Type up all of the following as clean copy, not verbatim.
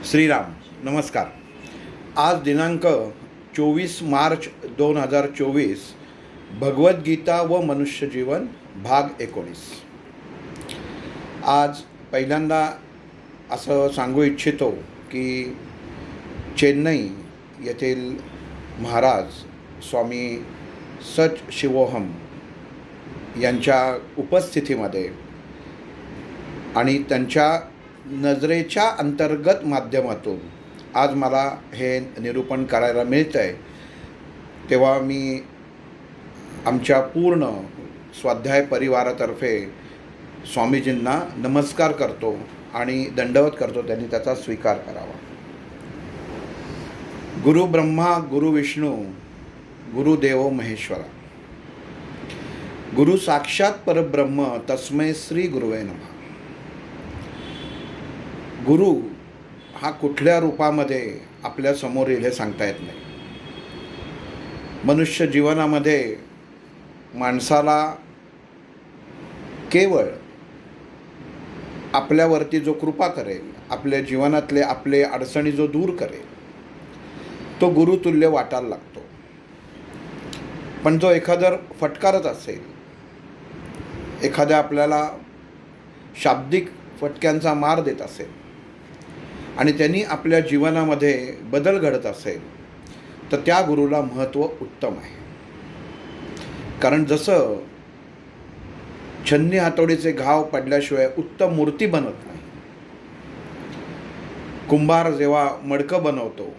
श्रीराम नमस्कार. आज दिनांक 24 मार्च 2024. भगवद्गीता व मनुष्यजीवन भाग 19. आज पहिल्यांदा असं सांगू इच्छितो की चेन्नई येथील महाराज स्वामी सच शिवोहम यांच्या उपस्थितीमध्ये आणि त्यांच्या नजरेच्या अंतर्गत माध्यमातून आज मला हे निरूपण करायला मिळतं आहे, तेव्हा मी आमच्या पूर्ण स्वाध्याय परिवारातर्फे स्वामीजींना नमस्कार करतो आणि दंडवत करतो. त्यांनी त्याचा स्वीकार करावा. गुरु ब्रह्मा गुरु विष्णू गुरुदेव महेश्वरा. गुरु साक्षात परब्रह्म तस्मै श्री गुरुवे नमः. गुरु हा कुठल्या रूपामध्ये आपल्या समोर येईल हे सांगता येत नाही. मनुष्य जीवनामध्ये माणसाला केवळ आपल्यावरती जो कृपा करेल, आपल्या जीवनातले आपले अडचणी जो दूर करेल, तो गुरुतुल्य वाटायला लागतो. पण जो एखादं फटकारत असेल, एखाद्या आपल्याला शाब्दिक फटक्यांचा मार देत असेल आणि त्यांनी आपल्या जीवनामध्ये बदल घडत असेल, तर त्या गुरुला महत्त्व उत्तम आहे. कारण जसं छन्नी हातोडीचे घाव पडल्याशिवाय उत्तम मूर्ती बनत नाही, कुंभार जेव्हा मडकं बनवतो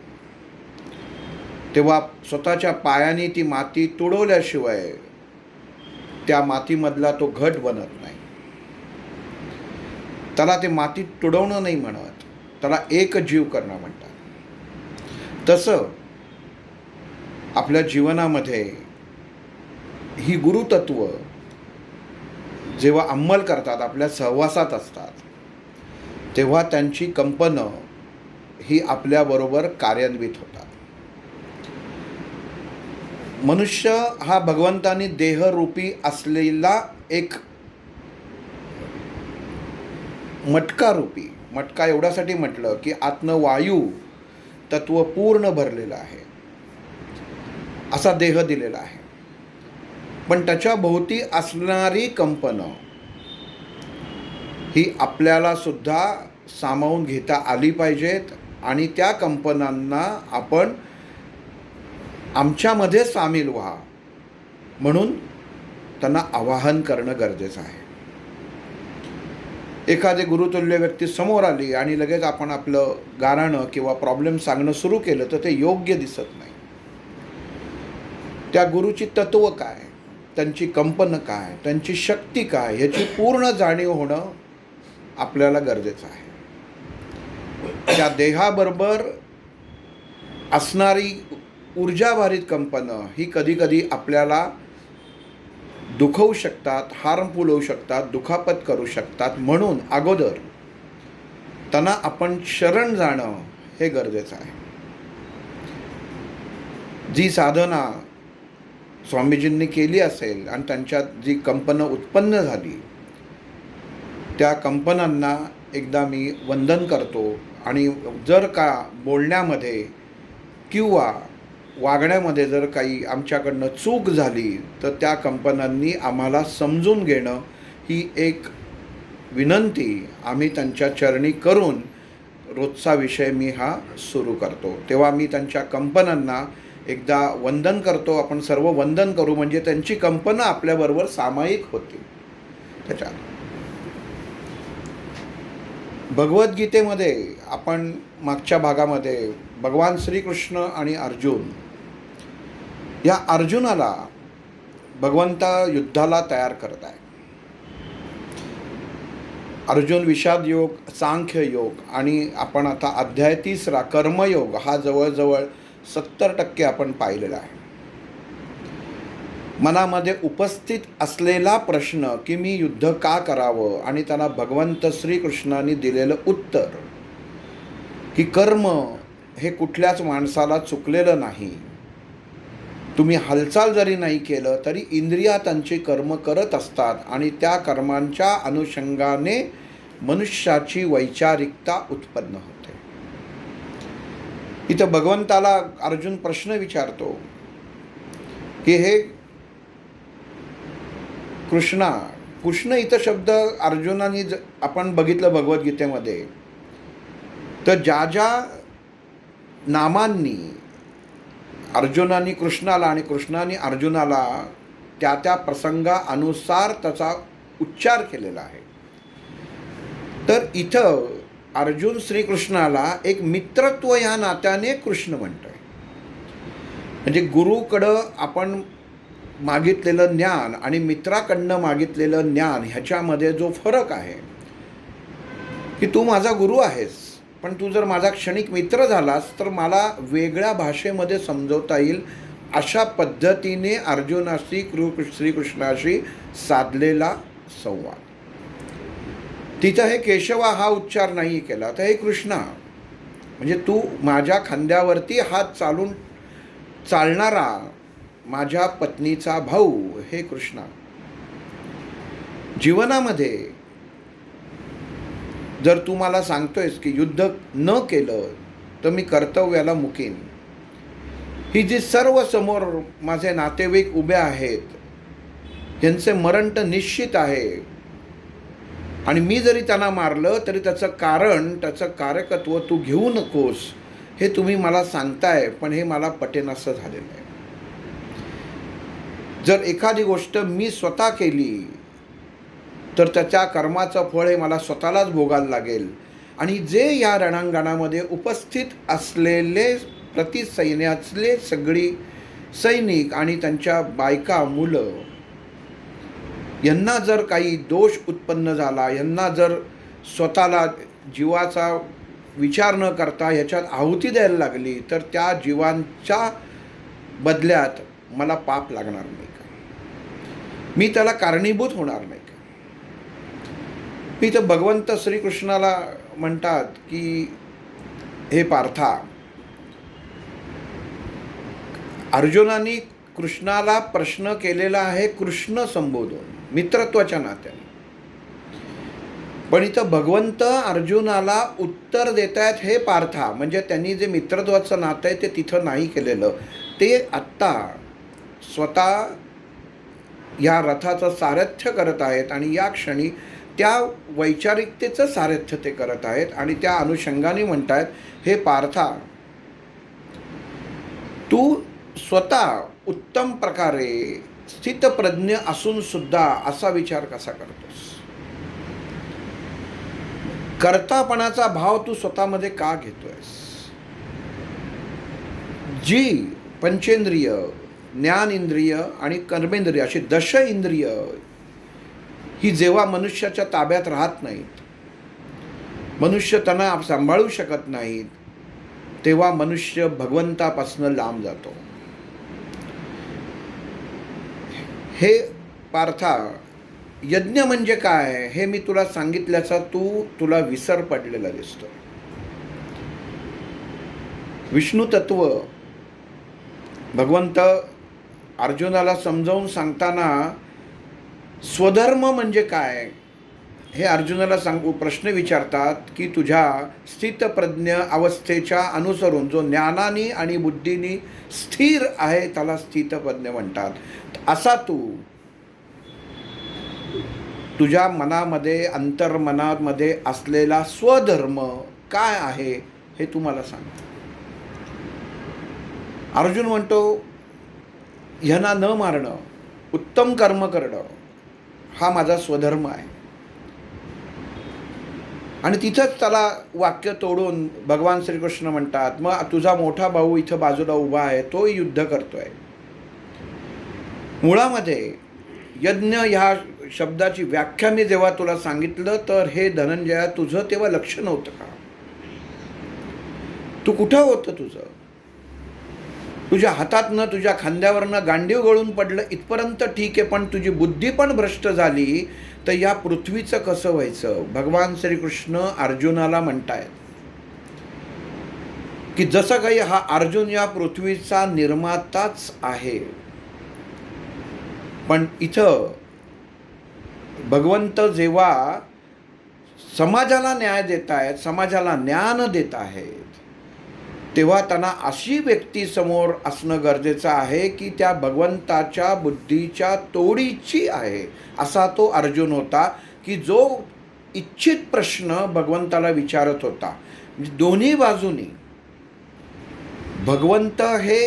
तेव्हा स्वतःच्या पायाने ती माती तुडवल्याशिवाय त्या मातीमधला तो घट बनत नाही. त्याला ते माती तुडवणं नाही म्हणत, त्याला एक जीव करणं म्हणतात. तसं आपल्या जीवनामध्ये ही गुरुतत्व जेव्हा अंमल करतात, आपल्या सहवासात असतात, तेव्हा त्यांची कंपनं ही आपल्याबरोबर कार्यान्वित होतात. मनुष्य हा भगवंतानी देहरूपी असलेला एक मटकारूपी, मटका एवढ्यासाठी म्हटलं की आतनं वायू तत्व पूर्ण भरलेलं आहे, असा देह दिलेला आहे. पण त्याच्या भोवती असणारी कंपनं ही आपल्याला सुद्धा सामावून घेता आली पाहिजेत आणि त्या कंपनांना आपण आमच्यामध्ये सामील व्हा म्हणून त्यांना आवाहन करणं गरजेचं आहे. एखादी गुरुतुल्य व्यक्ती समोर आली आणि लगेच आपण आपलं गाऱ्हाणं किंवा प्रॉब्लेम सांगणं सुरू केलं तर ते योग्य दिसत नाही. त्या गुरुची तत्व काय, त्यांची कंपन काय, त्यांची शक्ती काय, ह्याची पूर्ण जाणीव होणं आपल्याला गरजेचं आहे. त्या देहाबरोबर असणारी ऊर्जाभारित कंपनं ही कधीकधी आपल्याला दुखवू शकतात, हार्मफुल होऊ शकतात, दुखापत करू शकतात. म्हणून अगोदर त्यांना आपण शरण जाणं हे गरजेचं आहे. जी साधना स्वामीजींनी केली असेल आणि त्यांच्यात जी कंपनं उत्पन्न झाली, त्या कंपनांना एकदा मी वंदन करतो. आणि जर का बोलण्यामध्ये किंवा वागण्यामध्ये जर काही आमच्याकडनं चूक झाली तर त्या कंपन्यांनी आम्हाला समजून घेणं ही एक विनंती आम्ही त्यांच्या चरणी करून रोजचा विषय मी हा सुरू करतो. तेव्हा मी त्यांच्या कंपन्यांना एकदा वंदन करतो. आपण सर्व वंदन करू म्हणजे त्यांची कंपनं आपल्याबरोबर सामायिक होतील. त्याच्यात भगवद्गीतेमध्ये आपण मागच्या भागामध्ये भगवान श्रीकृष्ण आणि अर्जुन, या अर्जुनाला भगवंता युद्धाला तयार करत आहे. अर्जुन विषाद योग, सांख्य योग आणि आपण आता अध्याय 3 कर्मयोग हा जवळजवळ 70% आपण पाहिलेला आहे. मनामध्ये उपस्थित असलेला प्रश्न की मी युद्ध का करावं आणि त्याला भगवंत श्रीकृष्णाने दिलेलं उत्तर की कर्म हे कुठल्याच माणसाला चुकलेलं नाही. तुम्ही हालचाल जरी नाही केलं तरी इंद्रिया त्यांचे कर्म करत असतात आणि त्या कर्मांच्या अनुषंगाने मनुष्याची वैचारिकता उत्पन्न होते. इथं भगवंताला अर्जुन प्रश्न विचारतो की हे कृष्णा, कृष्ण इथं शब्द अर्जुनाने आपण बघितलं भगवद्गीतेमध्ये, तर ज्या ज्या नामांनी अर्जुनाने कृष्णाला आणि कृष्णाने अर्जुनाला त्या त्या प्रसंगानुसार त्याचा उच्चार केलेला आहे, तर इथं अर्जुन श्रीकृष्णाला एक मित्रत्व या नात्याने कृष्ण म्हणतोय. म्हणजे गुरुकडं आपण मागितलेलं ज्ञान आणि मित्राकडनं मागितलेलं ज्ञान ह्याच्यामध्ये जो फरक आहे की तू माझा गुरु आहेस, पण तू जर माझा क्षणिक मित्र झालास तर मला वेगळ्या भाषेमध्ये समजवता येईल अशा पद्धतीने अर्जुनाशी श्रीकृष्णाशी साधलेला संवाद. तिथं हे केशवा हा उच्चार नाही केला, तर हे कृष्णा म्हणजे तू माझ्या खांद्यावरती हात चालून चालणारा माझ्या पत्नीचा भाऊ हे कृष्णा. जीवनामध्ये जर तू मला सांगतोयस की युद्ध न केलं तर मी कर्तव्याला मुकीन, ही जी सर्व समोर माझे नातेवाईक उभे आहेत यांचे मरण तर निश्चित आहे, आणि मी जरी त्यांना मारलं तरी त्याचं कारण, त्याचं कारकत्व तू घेऊ नकोस हे तुम्ही मला सांगताय, पण हे मला पटेनासं झालेलं आहे. जर एखादी गोष्ट मी स्वतः केली तर त्याच्या कर्माचं फळ हे मला स्वतःलाच भोगायला लागेल, आणि जे या रणांगणामध्ये उपस्थित असलेले प्रतिसैन्यातले सगळी सैनिक आणि त्यांच्या बायका मुलं यांना जर काही दोष उत्पन्न झाला, यांना जर स्वतःला जीवाचा विचार न करता ह्याच्यात आहुती द्यायला लागली, तर त्या जीवांच्या बदल्यात मला पाप लागणार नाही का? मी त्याला कारणीभूत होणार नाही का? मी तर भगवंत श्रीकृष्णाला म्हणतात की हे पार्था, अर्जुनाने कृष्णाला प्रश्न केलेला आहे कृष्ण संबोधून मित्रत्वाच्या नात्याने, पण इथं भगवंत अर्जुनाला उत्तर देत आहेत हे पार्था, म्हणजे त्यांनी जे मित्रत्वाचं नातं आहे ते तिथं नाही केलेलं, ते आत्ता स्वतः या रथाचं सारथ्य करत आहेत आणि या क्षणी त्या वैचारिकतेचं सारथ्य ते करत आहेत, आणि त्या अनुषंगाने म्हणतायत हे पार्था, तू स्वतः उत्तम प्रकारे स्थितप्रज्ञ असून सुद्धा असा विचार कसा करतोस? कर्तापणाचा भाव तू स्वतःमध्ये का घेतोयस? जी पंचेंद्रिय, ज्ञानेंद्रिय आणि कर्मेंद्रिय अशी दश इंद्रिय ही जेव्हा मनुष्याच्या ताब्यात राहत नाहीत, मनुष्य त्यांना सांभाळू शकत नाहीत, तेव्हा मनुष्य भगवंतापासून लांब जातो. हे पार्था, यज्ञ म्हणजे काय हे मी तुला सांगितल्याचा तुला विसर पडलेला दिसतो. विष्णू तत्व भगवंत अर्जुनाला समजावून सांगताना स्वधर्म म्हणजे काय हे अर्जुनाला प्रश्न विचारतात की तुझ्या स्थितप्रज्ञ अवस्थेच्या अनुसरून जो ज्ञानाने आणि बुद्धीने स्थिर आहे त्याला स्थितप्रज्ञ म्हणतात. असा तू तुझ्या मनामध्ये, अंतर्मनामध्ये असलेला स्वधर्म काय आहे हे तू मला सांग. अर्जुन म्हणतो ह्यांना न मारणं, उत्तम कर्म करणं हा माझा स्वधर्म आहे. आणि तिथंच त्याला वाक्य तोडून भगवान श्रीकृष्ण म्हणतात मग तुझा मोठा भाऊ इथं बाजूला उभा आहे, तोही युद्ध करतोय. मुळामध्ये यज्ञ ह्या शब्दाची व्याख्या मी जेव्हा तुला सांगितलं तर हे धनंजया तुझं तेव्हा लक्ष नव्हतं का? तू कुठं होतं? तुझ्या हातातनं, तुझ्या खांद्यावरनं गांडीव गळून पडलं इथपर्यंत ठीक आहे, पण तुझी बुद्धी पण भ्रष्ट झाली तर या पृथ्वीचं कसं व्हायचं? भगवान श्रीकृष्ण अर्जुनाला म्हणतायत की जसं काही हा अर्जुन या पृथ्वीचा निर्माताच आहे, पण इथं भगवंत जेव्हा समाजाला न्याय देत आहेत, समाजाला ज्ञान देत आहेत, तेव्हा त्यांना अशी व्यक्ती समोर असणं गरजेचं आहे की त्या भगवंताच्या बुद्धीच्या तोडीची आहे. असा तो अर्जुन होता की जो इच्छित प्रश्न भगवंताला विचारत होता. दोन्ही बाजूनी भगवंत हे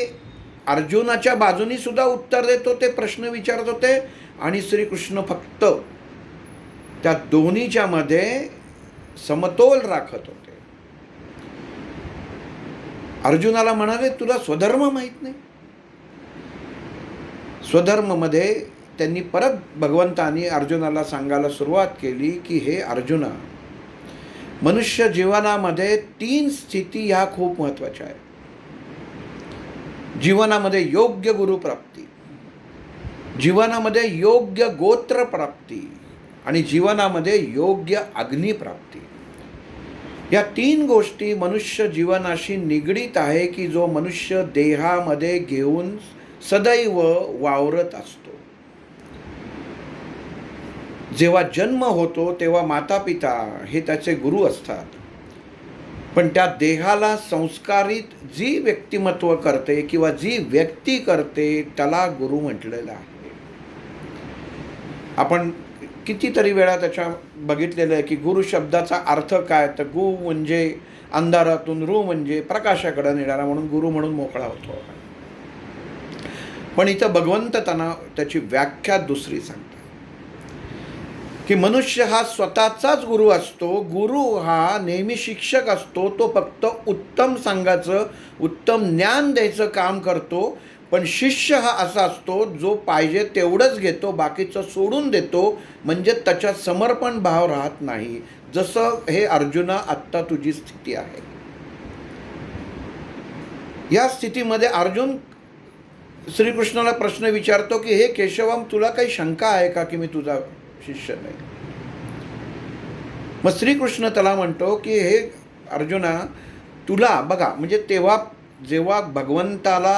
अर्जुनाच्या बाजूनी सुद्धा उत्तर देत होते, प्रश्न विचारत होते, आणि श्रीकृष्ण फक्त त्या दोन्हीच्या मध्ये समतोल राखत होते. अर्जुनाला म्हणाले, तुला स्वधर्म माहीत नाही. स्वधर्ममध्ये त्यांनी परत भगवंतांनी अर्जुनाला सांगायला सुरुवात केली की हे अर्जुना, मनुष्य जीवनामध्ये 3 स्थिती ह्या खूप महत्त्वाच्या आहेत. जीवनामध्ये योग्य गुरुप्राप्ती, जीवनामध्ये योग्य गोत्र प्राप्ती आणि जीवनामध्ये योग्य अग्निप्राप्ती. या 3 गोष्टी मनुष्य जीवनाशी निगडीत आहे की जो मनुष्य देहामध्ये घेऊन सदैव वावरत असतो. जेव्हा जन्म होतो तेव्हा माता पिता हे त्याचे गुरु असतात, पण त्या देहाला संस्कारित जी व्यक्तिमत्व करते किंवा जी व्यक्ती करते त्याला गुरु म्हटलेलं आहे. आपण कितीतरी वेळा त्याच्या बघितलेलं आहे की गुरु शब्दाचा अर्थ काय, तर गु म्हणजे अंधारातून, रू म्हणजे प्रकाशाकडे नेणारा, म्हणून गुरु म्हणून मोकळा होतो. पण इथं भगवंत त्यांना त्याची व्याख्या दुसरी सांगतात की मनुष्य हा स्वतःचाच गुरु असतो. गुरु हा नेहमी शिक्षक असतो. तो फक्त उत्तम सांगायचं, उत्तम ज्ञान द्यायचं काम करतो. पण शिष्य हा असा असतो जो पाहिजे तेवढंच घेतो, बाकीचं सोडून देतो, म्हणजे त्याच्यात समर्पण भाव राहत नाही. जसं हे अर्जुना आत्ता तुझी स्थिती आहे. या स्थितीमध्ये अर्जुन श्रीकृष्णाला प्रश्न विचारतो की हे केशवम, तुला काही शंका आहे का की मी तुझा शिष्य नाही? मग श्रीकृष्ण त्याला म्हणतो की हे अर्जुना, तुला बघा, म्हणजे तेव्हा जेव्हा भगवंताला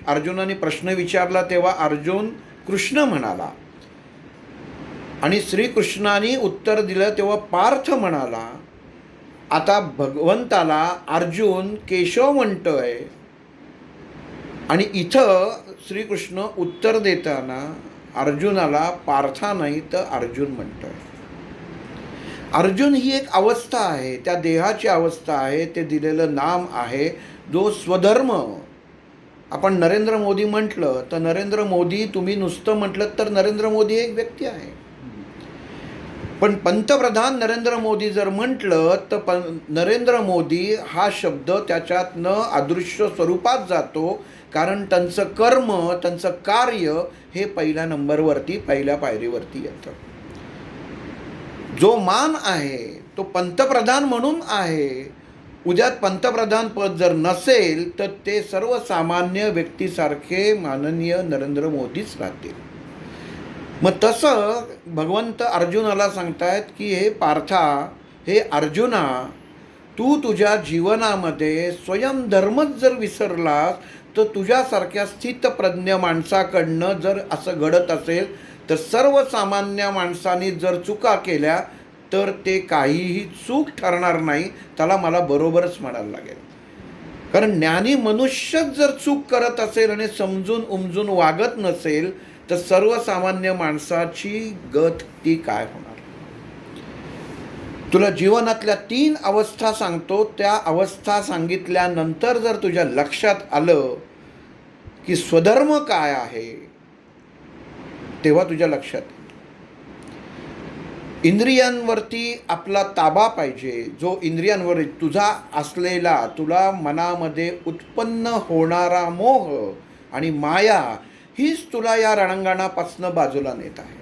अर्जुनाने प्रश्न विचारला तेव्हा अर्जुन कृष्ण म्हणाला, आणि श्रीकृष्णाने उत्तर दिलं तेव्हा पार्थ म्हणाला. आता भगवंताला अर्जुन केशव म्हणतोय, आणि इथं श्रीकृष्ण उत्तर देताना अर्जुनाला पार्था नाही तर अर्जुन म्हणतोय. अर्जुन ही एक अवस्था आहे, त्या देहाची अवस्था आहे, ते दिलेलं नाम आहे, जो स्वधर्म. आपण नरेंद्र मोदी म्हटलं तर नरेंद्र मोदी, तुम्ही नुसतं म्हटलं तर नरेंद्र मोदी एक व्यक्ती आहे. पण पंतप्रधान नरेंद्र मोदी जर म्हटलं तर नरेंद्र मोदी हा शब्द त्याच्यातनं अदृश्य स्वरूपात जातो, कारण त्यांचं कर्म, त्यांचं कार्य हे पहिल्या नंबरवरती, पहिल्या पायरीवरती येतं. जो मान आहे तो पंतप्रधान म्हणून आहे. उद्या पंतप्रधान पद जर नसेल तर ते सर्वसामान्य व्यक्तीसारखे माननीय नरेंद्र मोदीच राहतील. मग तसं भगवंत अर्जुनाला सांगतायत की हे पार्था, हे अर्जुना, तू तुझ्या जीवनामध्ये स्वयंधर्मच जर विसरलास तर तुझ्यासारख्या स्थितप्रज्ञ माणसाकडनं जर असं घडत असेल तर सर्वसामान्य माणसांनी जर चुका केल्या तर ते काहीही चूक ठरणार नाही, त्याला मला बरोबरच म्हणायला लागेल. कारण ज्ञानी मनुष्यच जर चूक करत असेल आणि समजून उमजून वागत नसेल तर सर्वसामान्य माणसाची गत ती काय होणार? तुला जीवनातल्या 3 अवस्था सांगतो. त्या अवस्था सांगितल्यानंतर जर तुझ्या लक्षात आलं की स्वधर्म काय आहे, तेव्हा तुझ्या लक्षात येईल. इंद्रियांवरती आपला ताबा पाहिजे. जो इंद्रियांवर तुझा असलेला, तुला मनामध्ये उत्पन्न होणारा मोह आणि माया हीच तुला या रणांगणापासून बाजूला नेत आहे.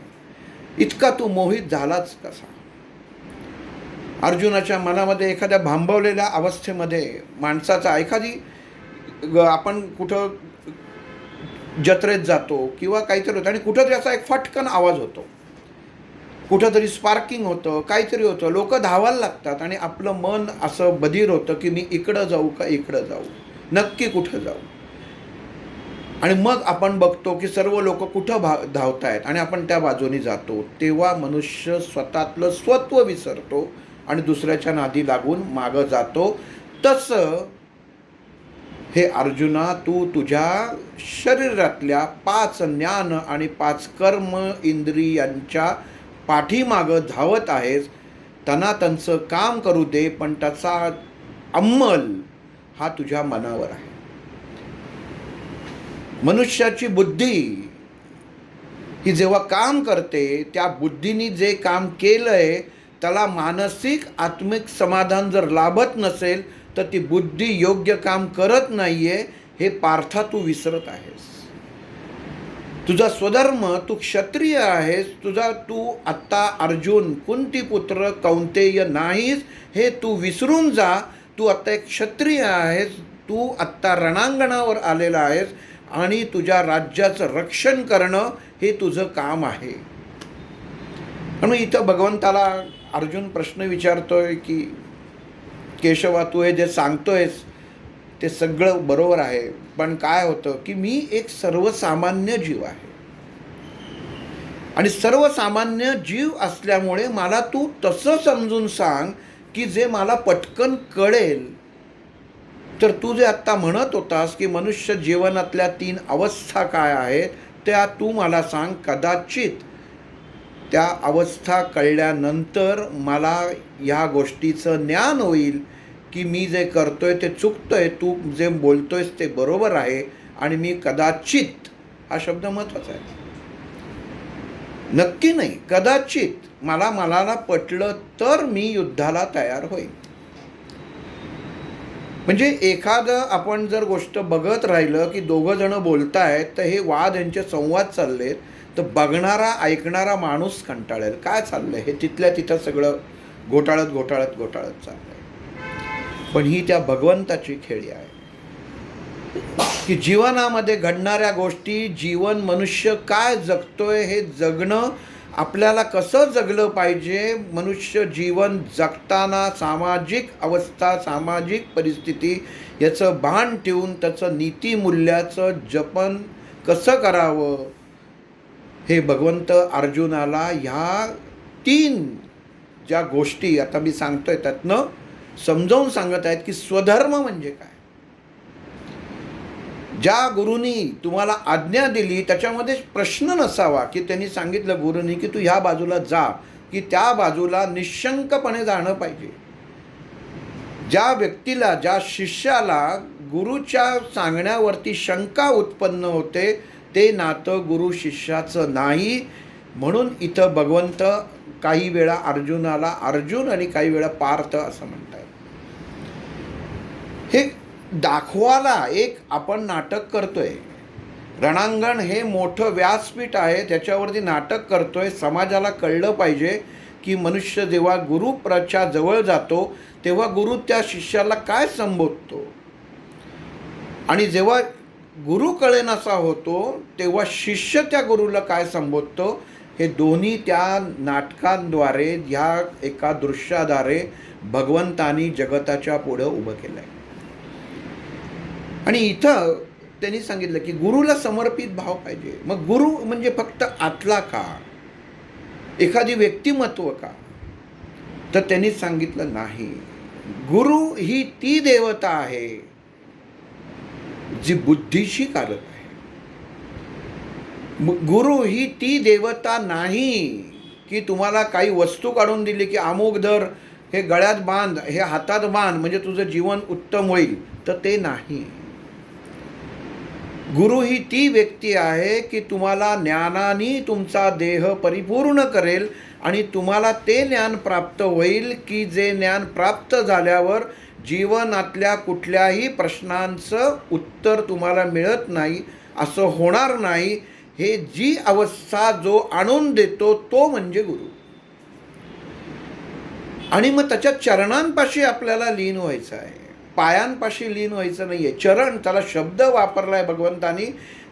इतका तू मोहित झालाच कसा? अर्जुनाच्या मनामध्ये एखाद्या भांबवलेल्या अवस्थेमध्ये माणसाचा, आपण कुठं जत्रेत जातो किंवा काहीतरी होतं आणि कुठंतरी असा एक फटकन आवाज होतो, कुठंतरी स्पार्किंग होतं, काहीतरी होतं, लोक धावायला लागतात आणि आपलं मन असं बधीर होतं की मी इकडं जाऊ का इकडं जाऊ, नक्की कुठं जाऊ. आणि मग आपण बघतो की सर्व लोक कुठं धावत आहेत आणि आपण त्या बाजूनी जातो. तेव्हा मनुष्य स्वतःतलं स्वत्व विसरतो आणि दुसऱ्याच्या नादी लागून मागं जातो. तसं हे अर्जुना, तू तुझ्या शरीरातल्या 5 ज्ञान आणि 5 कर्म इंद्रियांच्या पाठीमागं धावत आहेस. त्यांना त्यांचं काम करू दे, पण त्याचा अंमल हा तुझ्या मनावर आहे. मनुष्याची बुद्धी ही जेव्हा काम करते, त्या बुद्धीने जे काम केलंय त्याला मानसिक आत्मिक समाधान जर लाभत नसेल तर ती बुद्धी योग्य काम करत नाहीये, हे पार्था तू विसरत आहेस. तुझा स्वधर्म, तू क्षत्रिय आहेस, तू आत्ता अर्जुन कुंतीपुत्र कौंतेय नाहीस, हे तू विसरून जा. तू आत्ता एक क्षत्रिय आहेस, तू आत्ता रणांगणावर आलेला आहेस आणि तुझ्या राज्याचं रक्षण करणं हे तुझं काम आहे. म्हणून इथं भगवंताला अर्जुन प्रश्न विचारतोय की केशवा, तू हे जे सांगतोयस ते सगळं बरोबर आहे, पण काय होतं की मी एक सर्वसामान्य जीव आहे आणि सर्वसामान्य जीव असल्यामुळे मला तू तसं समजून सांग की जे मला पटकन कळेल. तर तू जे आत्ता म्हणत होतास की मनुष्य जीवनातल्या 3 अवस्था काय आहेत त्या तू मला सांग. कदाचित त्या अवस्था कळल्यानंतर मला ह्या गोष्टीचं ज्ञान होईल की मी जे करतोय ते चुकतोय, तू जे बोलतोयस ते बरोबर आहे आणि मी कदाचित, हा शब्द महत्त्वाचा आहे, नक्की नाही, कदाचित मला पटलं तर मी युद्धाला तयार होईल. म्हणजे एखादं आपण जर गोष्ट बघत राहिलं की 2 जण बोलतायत तर हे वाद यांचे संवाद चाललेत, तर बघणारा ऐकणारा माणूस कंटाळेल. काय चाललंय हे, तिथल्या तिथं सगळं घोटाळत चाललंय. पण ही त्या भगवंताची खेळी आहे की जीवनामध्ये घडणाऱ्या गोष्टी, जीवन मनुष्य काय जगतोय हे जगणं, आपल्याला कसं जगलं पाहिजे, मनुष्य जीवन जगताना सामाजिक अवस्था, सामाजिक परिस्थिती याचं भान ठेवून त्याचं नीतिमूल्याचं जपन कसं करावं, हे भगवंत अर्जुनाला ह्या 3 ज्या गोष्टी आता मी सांगतोय त्यातनं समजावून सांगत आहेत की स्वधर्म म्हणजे काय. ज्या गुरुनी तुम्हाला आज्ञा दिली त्याच्यामध्ये प्रश्न नसावा की त्यांनी सांगितलं गुरुनी की तू ह्या बाजूला जा, की त्या बाजूला निशंकपणे जाणं पाहिजे. ज्या व्यक्तीला, ज्या शिष्याला गुरुच्या सांगण्यावरती शंका उत्पन्न होते ते नातं गुरु शिष्याचं नाही. म्हणून इथं भगवंत काही वेळा अर्जुनाला अर्जुन आणि काही वेळा पार्थ असं म्हणतात. हे दाखवायला एक आपण नाटक करतोय. रणांगण हे मोठं व्यासपीठ आहे, त्याच्यावरती नाटक करतोय. समाजाला कळलं पाहिजे की मनुष्य जेव्हा गुरुच्या जवळ जातो तेव्हा गुरु त्या शिष्याला काय संबोधतो आणि जेव्हा गुरु कळेनासा होतो तेव्हा शिष्य त्या गुरुला काय संबोधतो. हे दोन्ही त्या नाटकांद्वारे, ह्या एका दृश्याद्वारे भगवंतानी जगताच्या पुढं उभं केलं आहे. आणि इथं त्यांनी सांगितलं की गुरुला समर्पित भाव पाहिजे. मग गुरु म्हणजे फक्त आतला का, एखादी व्यक्तिमत्व का, तर त्यांनी सांगितलं नाही. गुरु ही ती देवता आहे जी बुद्धीशी कारक आहे. गुरु ही ती देवता नाही की तुम्हाला काही वस्तू काढून दिली की अमुक धर, हे गळ्यात बांध, हे हातात बांध म्हणजे तुझं जीवन उत्तम होईल, तर ते नाही. गुरु ही ती व्यक्ती आहे की तुम्हाला ज्ञानाने तुमचा देह परिपूर्ण करेल आणि तुम्हाला ते ज्ञान प्राप्त होईल की जे ज्ञान प्राप्त झाल्यावर जीवनातल्या कुठल्याही प्रश्नांचं उत्तर तुम्हाला मिळत नाही, असं होणार नाही. हे जी अवस्था जो आणून देतो तो म्हणजे गुरु. आणि मग त्याच्या चरणांपाशी आपल्याला लीन व्हायचं आहे, पायांपाशी लीन व्हायचं नाही आहे. चरण, त्याला शब्द वापरला आहे भगवंतानी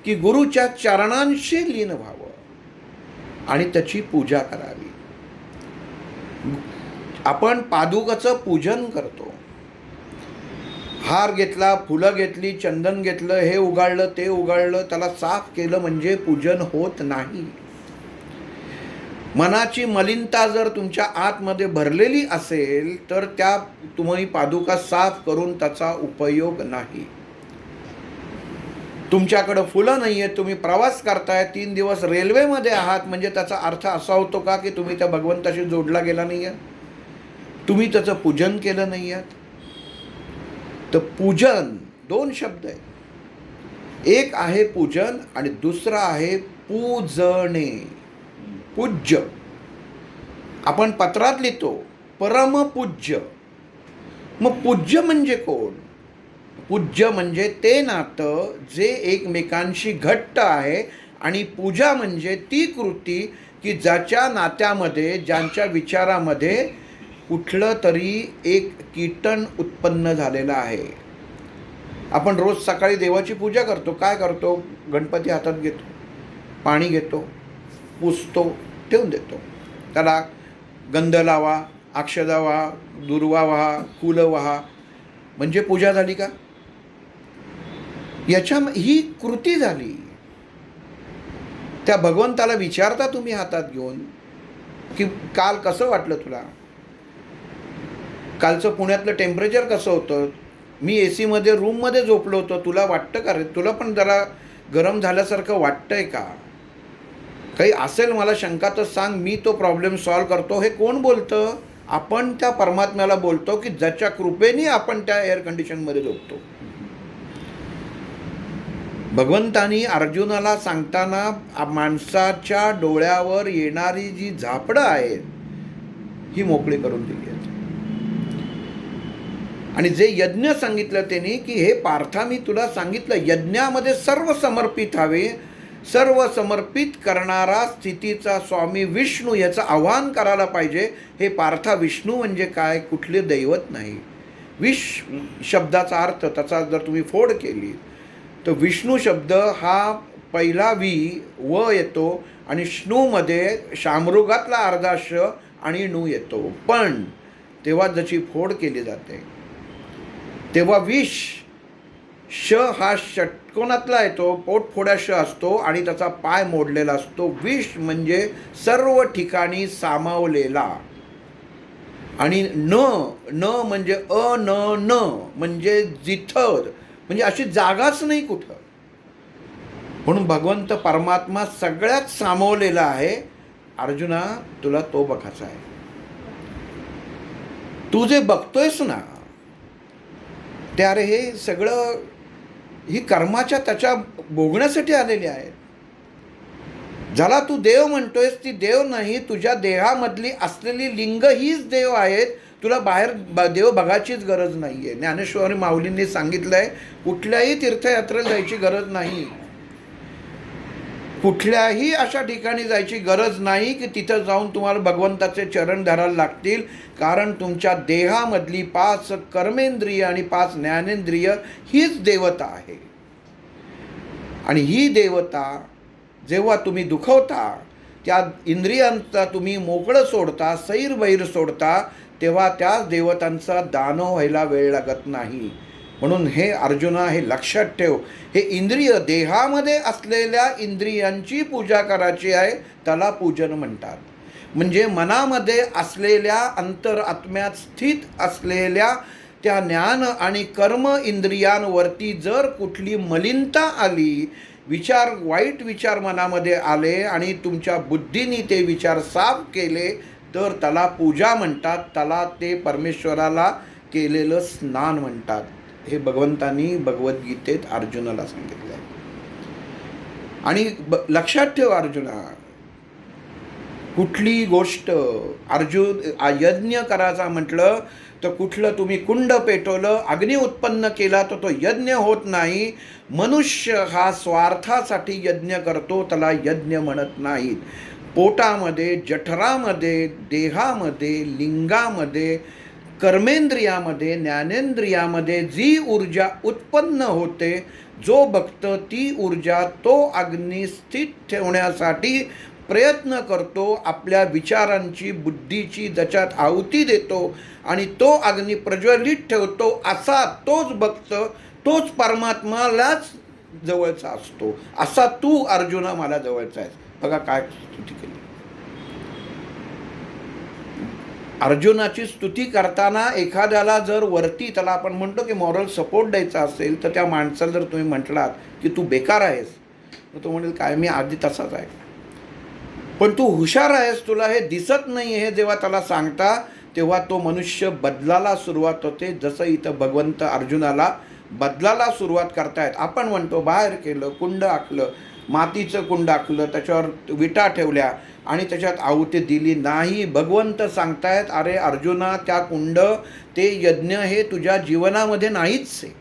की गुरुच्या चरणांशी लीन व्हावं आणि त्याची पूजा करावी. आपण पादुकाचं पूजन करतो. हार घेतला, फुलं घेतली, चंदन घेतलं, हे उगाळलं ते उगाळलं, त्याला साफ केलं म्हणजे पूजन होत नाही. मनाची मलिनता जर तुमच्या आतमध्ये भरलेली असेल तर त्या तुम्ही पादुका साफ करून त्याचा उपयोग नाही. तुमच्याकडं फुलं नाही आहेत, तुम्ही प्रवास करताय, 3 दिवस रेल्वेमध्ये आहात, म्हणजे त्याचा अर्थ असा होतो का की तुम्ही त्या भगवंताशी जोडला गेला नाही आहात, तुम्ही त्याचं पूजन केलं नाही आहात. तर पूजन 2 शब्द आहेत. एक आहे पूजन आणि दुसरा आहे पूजणे, पूज्य. आपण पत्रात लिहितो परमपूज्य. मग पूज्य म्हणजे कोण? पूज्य म्हणजे ते नातं जे एकमेकांशी घट्ट आहे, आणि पूजा म्हणजे ती कृती की ज्याच्या नात्यामध्ये, ज्यांच्या विचारामध्ये कुठलं तरी एक कीटन उत्पन्न झालेलं आहे. आपण रोज सकाळी देवाची पूजा करतो. काय करतो? गणपती हातात घेतो, पाणी घेतो, पुसतो, ठेवून देतो. त्याला गंध लावा, अक्षदा व्हा, दुर्वा व्हा, फुलं व्हा, म्हणजे पूजा झाली का? ही कृती झाली. त्या भगवंताला विचारता तुम्ही हातात घेऊन की काल कसं वाटलं तुला? कालचं पुण्यातलं टेम्परेचर कसं होतं? मी AC मध्ये रूममध्ये झोपलो होतो, तुला वाटतं का रे? तुला पण जरा गरम झाल्यासारखं वाटतंय का? काही असेल मला शंका तर सांग, मी तो प्रॉब्लेम सॉल्व करतो. हे कोण बोलतं? आपण त्या परमात्म्याला बोलतो की ज्याच्या कृपेने आपण त्या एअर कंडिशनमध्ये झोपतो. भगवंतानी अर्जुनाला सांगताना माणसाच्या डोळ्यावर येणारी जी झापडं आहेत ही मोकळी करून दिली आहेत. आणि जे यज्ञ सांगितलं त्यांनी की हे पार्था, मी तुला सांगितलं यज्ञामध्ये सर्व समर्पित हवे. सर्व समर्पित करणारा स्थितीचा स्वामी विष्णू याचं आव्हान करायला पाहिजे. हे पार्था, विष्णू म्हणजे काय? कुठले दैवत नाही. शब्दाचा अर्थ त्याचा जर तुम्ही फोड केली तर विष्णू शब्द हा पहिला व येतो, आणि श्नूमध्ये शामृगातला अर्धा श आणि णू येतो. पण तेव्हा ज्याची फोड केली जाते तेव्हा श हा षटकोनातला येतो, पोटफोड्या श असतो आणि त्याचा पाय मोडलेला असतो. विष म्हणजे सर्व ठिकाणी सामावलेला, आणि न म्हणजे न म्हणजे जिथं, म्हणजे अशी जागाच नाही कुठं. म्हणून भगवंत परमात्मा सगळ्यात सामावलेला आहे. अर्जुना, तुला तो बघायचा आहे. तू जे बघतोयस ना ते, अरे हे सगळं ही कर्माच्या त्याच्या भोगण्यासाठी आलेली आहेत. ज्याला तू देव म्हणतोयस ती देव नाही, तुझ्या देहामधली असलेली लिंग हीच देव आहेत. तुला बाहेर देव बघायचीच गरज नाही आहे. ज्ञानेश्वरी माऊलींनी सांगितलं आहे, कुठल्याही तीर्थयात्रेला जायची गरज नाही. कुठल्याही अशा ठिकाणी जायची गरज नाही की तिथं जाऊन तुम्हाला भगवंताचे चरण धरायला लागतील. कारण तुमच्या देहामधली 5 कर्मेंद्रिय आणि 5 ज्ञानेंद्रिय हीच देवता आहे. आणि ही देवता जेव्हा तुम्ही दुखवता, त्या इंद्रियांचा तुम्ही मोकळं सोडता, सैरवैर सोडता, तेव्हा त्या देवतांचा दानव व्हायला वेळ लागत नाही. म्हणून हे अर्जुना, हे लक्षात ठेव, हे इंद्रिय देहामध्ये असलेल्या इंद्रियांची पूजा करायची आहे, त्याला पूजन म्हणतात. म्हणजे मनामध्ये असलेल्या अंतरात्म्यात स्थित असलेल्या त्या ज्ञान आणि कर्म इंद्रियांवरती जर कुठली मलिनता आली, वाईट विचार मनामध्ये आले आणि तुमच्या बुद्धीने ते विचार साफ केले, तर त्याला पूजा म्हणतात. त्याला ते परमेश्वराला केलेलं स्नान म्हणतात. हे भगवंतांनी भगवद्गीतेत अर्जुनाला सांगितलं आहे. आणि लक्षात ठेव अर्जुना, कुठली गोष्ट यज्ञ करायचा म्हटलं तर कुठलं तुम्ही कुंड पेटवलं, अग्नी उत्पन्न केला तर तो यज्ञ होत नाही. मनुष्य हा स्वार्थासाठी यज्ञ करतो, त्याला यज्ञ म्हणत नाहीत. पोटामध्ये, जठरामध्ये, देहामध्ये, लिंगामध्ये, कर्मेंद्रियामध्ये, ज्ञानेंद्रियामध्ये जी ऊर्जा उत्पन्न होते, जो भक्त ती ऊर्जा तो अग्नी स्थित ठेवण्यासाठी प्रयत्न करतो, आपल्या विचारांची, बुद्धीची त्याच्यात आहुती देतो आणि तो अग्नी प्रज्वलित ठेवतो, असा तोच भक्त, तोच परमात्मालाच जवळचा असतो. असा तू अर्जुना मला जवळचा आहेस. बघा काय स्तुती केली. अर्जुनाची स्तुती करताना एखाद्याला जर वरती, त्याला आपण म्हणतो की मॉरल सपोर्ट द्यायचा असेल, तर त्या माणसाला जर तुम्ही म्हटलात की तू बेकार आहेस, तर तो म्हणेल काय मी आधी तसाच आहे. पण तू हुशार आहेस, तुला हे दिसत नाही, हे जेव्हा त्याला सांगता तेव्हा तो मनुष्य बदलाला सुरुवात होते. जसं इथं भगवंत अर्जुनाला बदलाला सुरुवात करतायत. आपण म्हणतो बाहेर केलं, कुंड आखलं, मातीचं कुंड आखलं, त्याच्यावर विटा ठेवल्या आणि त्याच्यात आहुती दिली नाही. भगवंत सांगतायत अरे अर्जुना, त्या कुंड, ते यज्ञ हे तुझ्या जीवनामध्ये नाहीच आहे.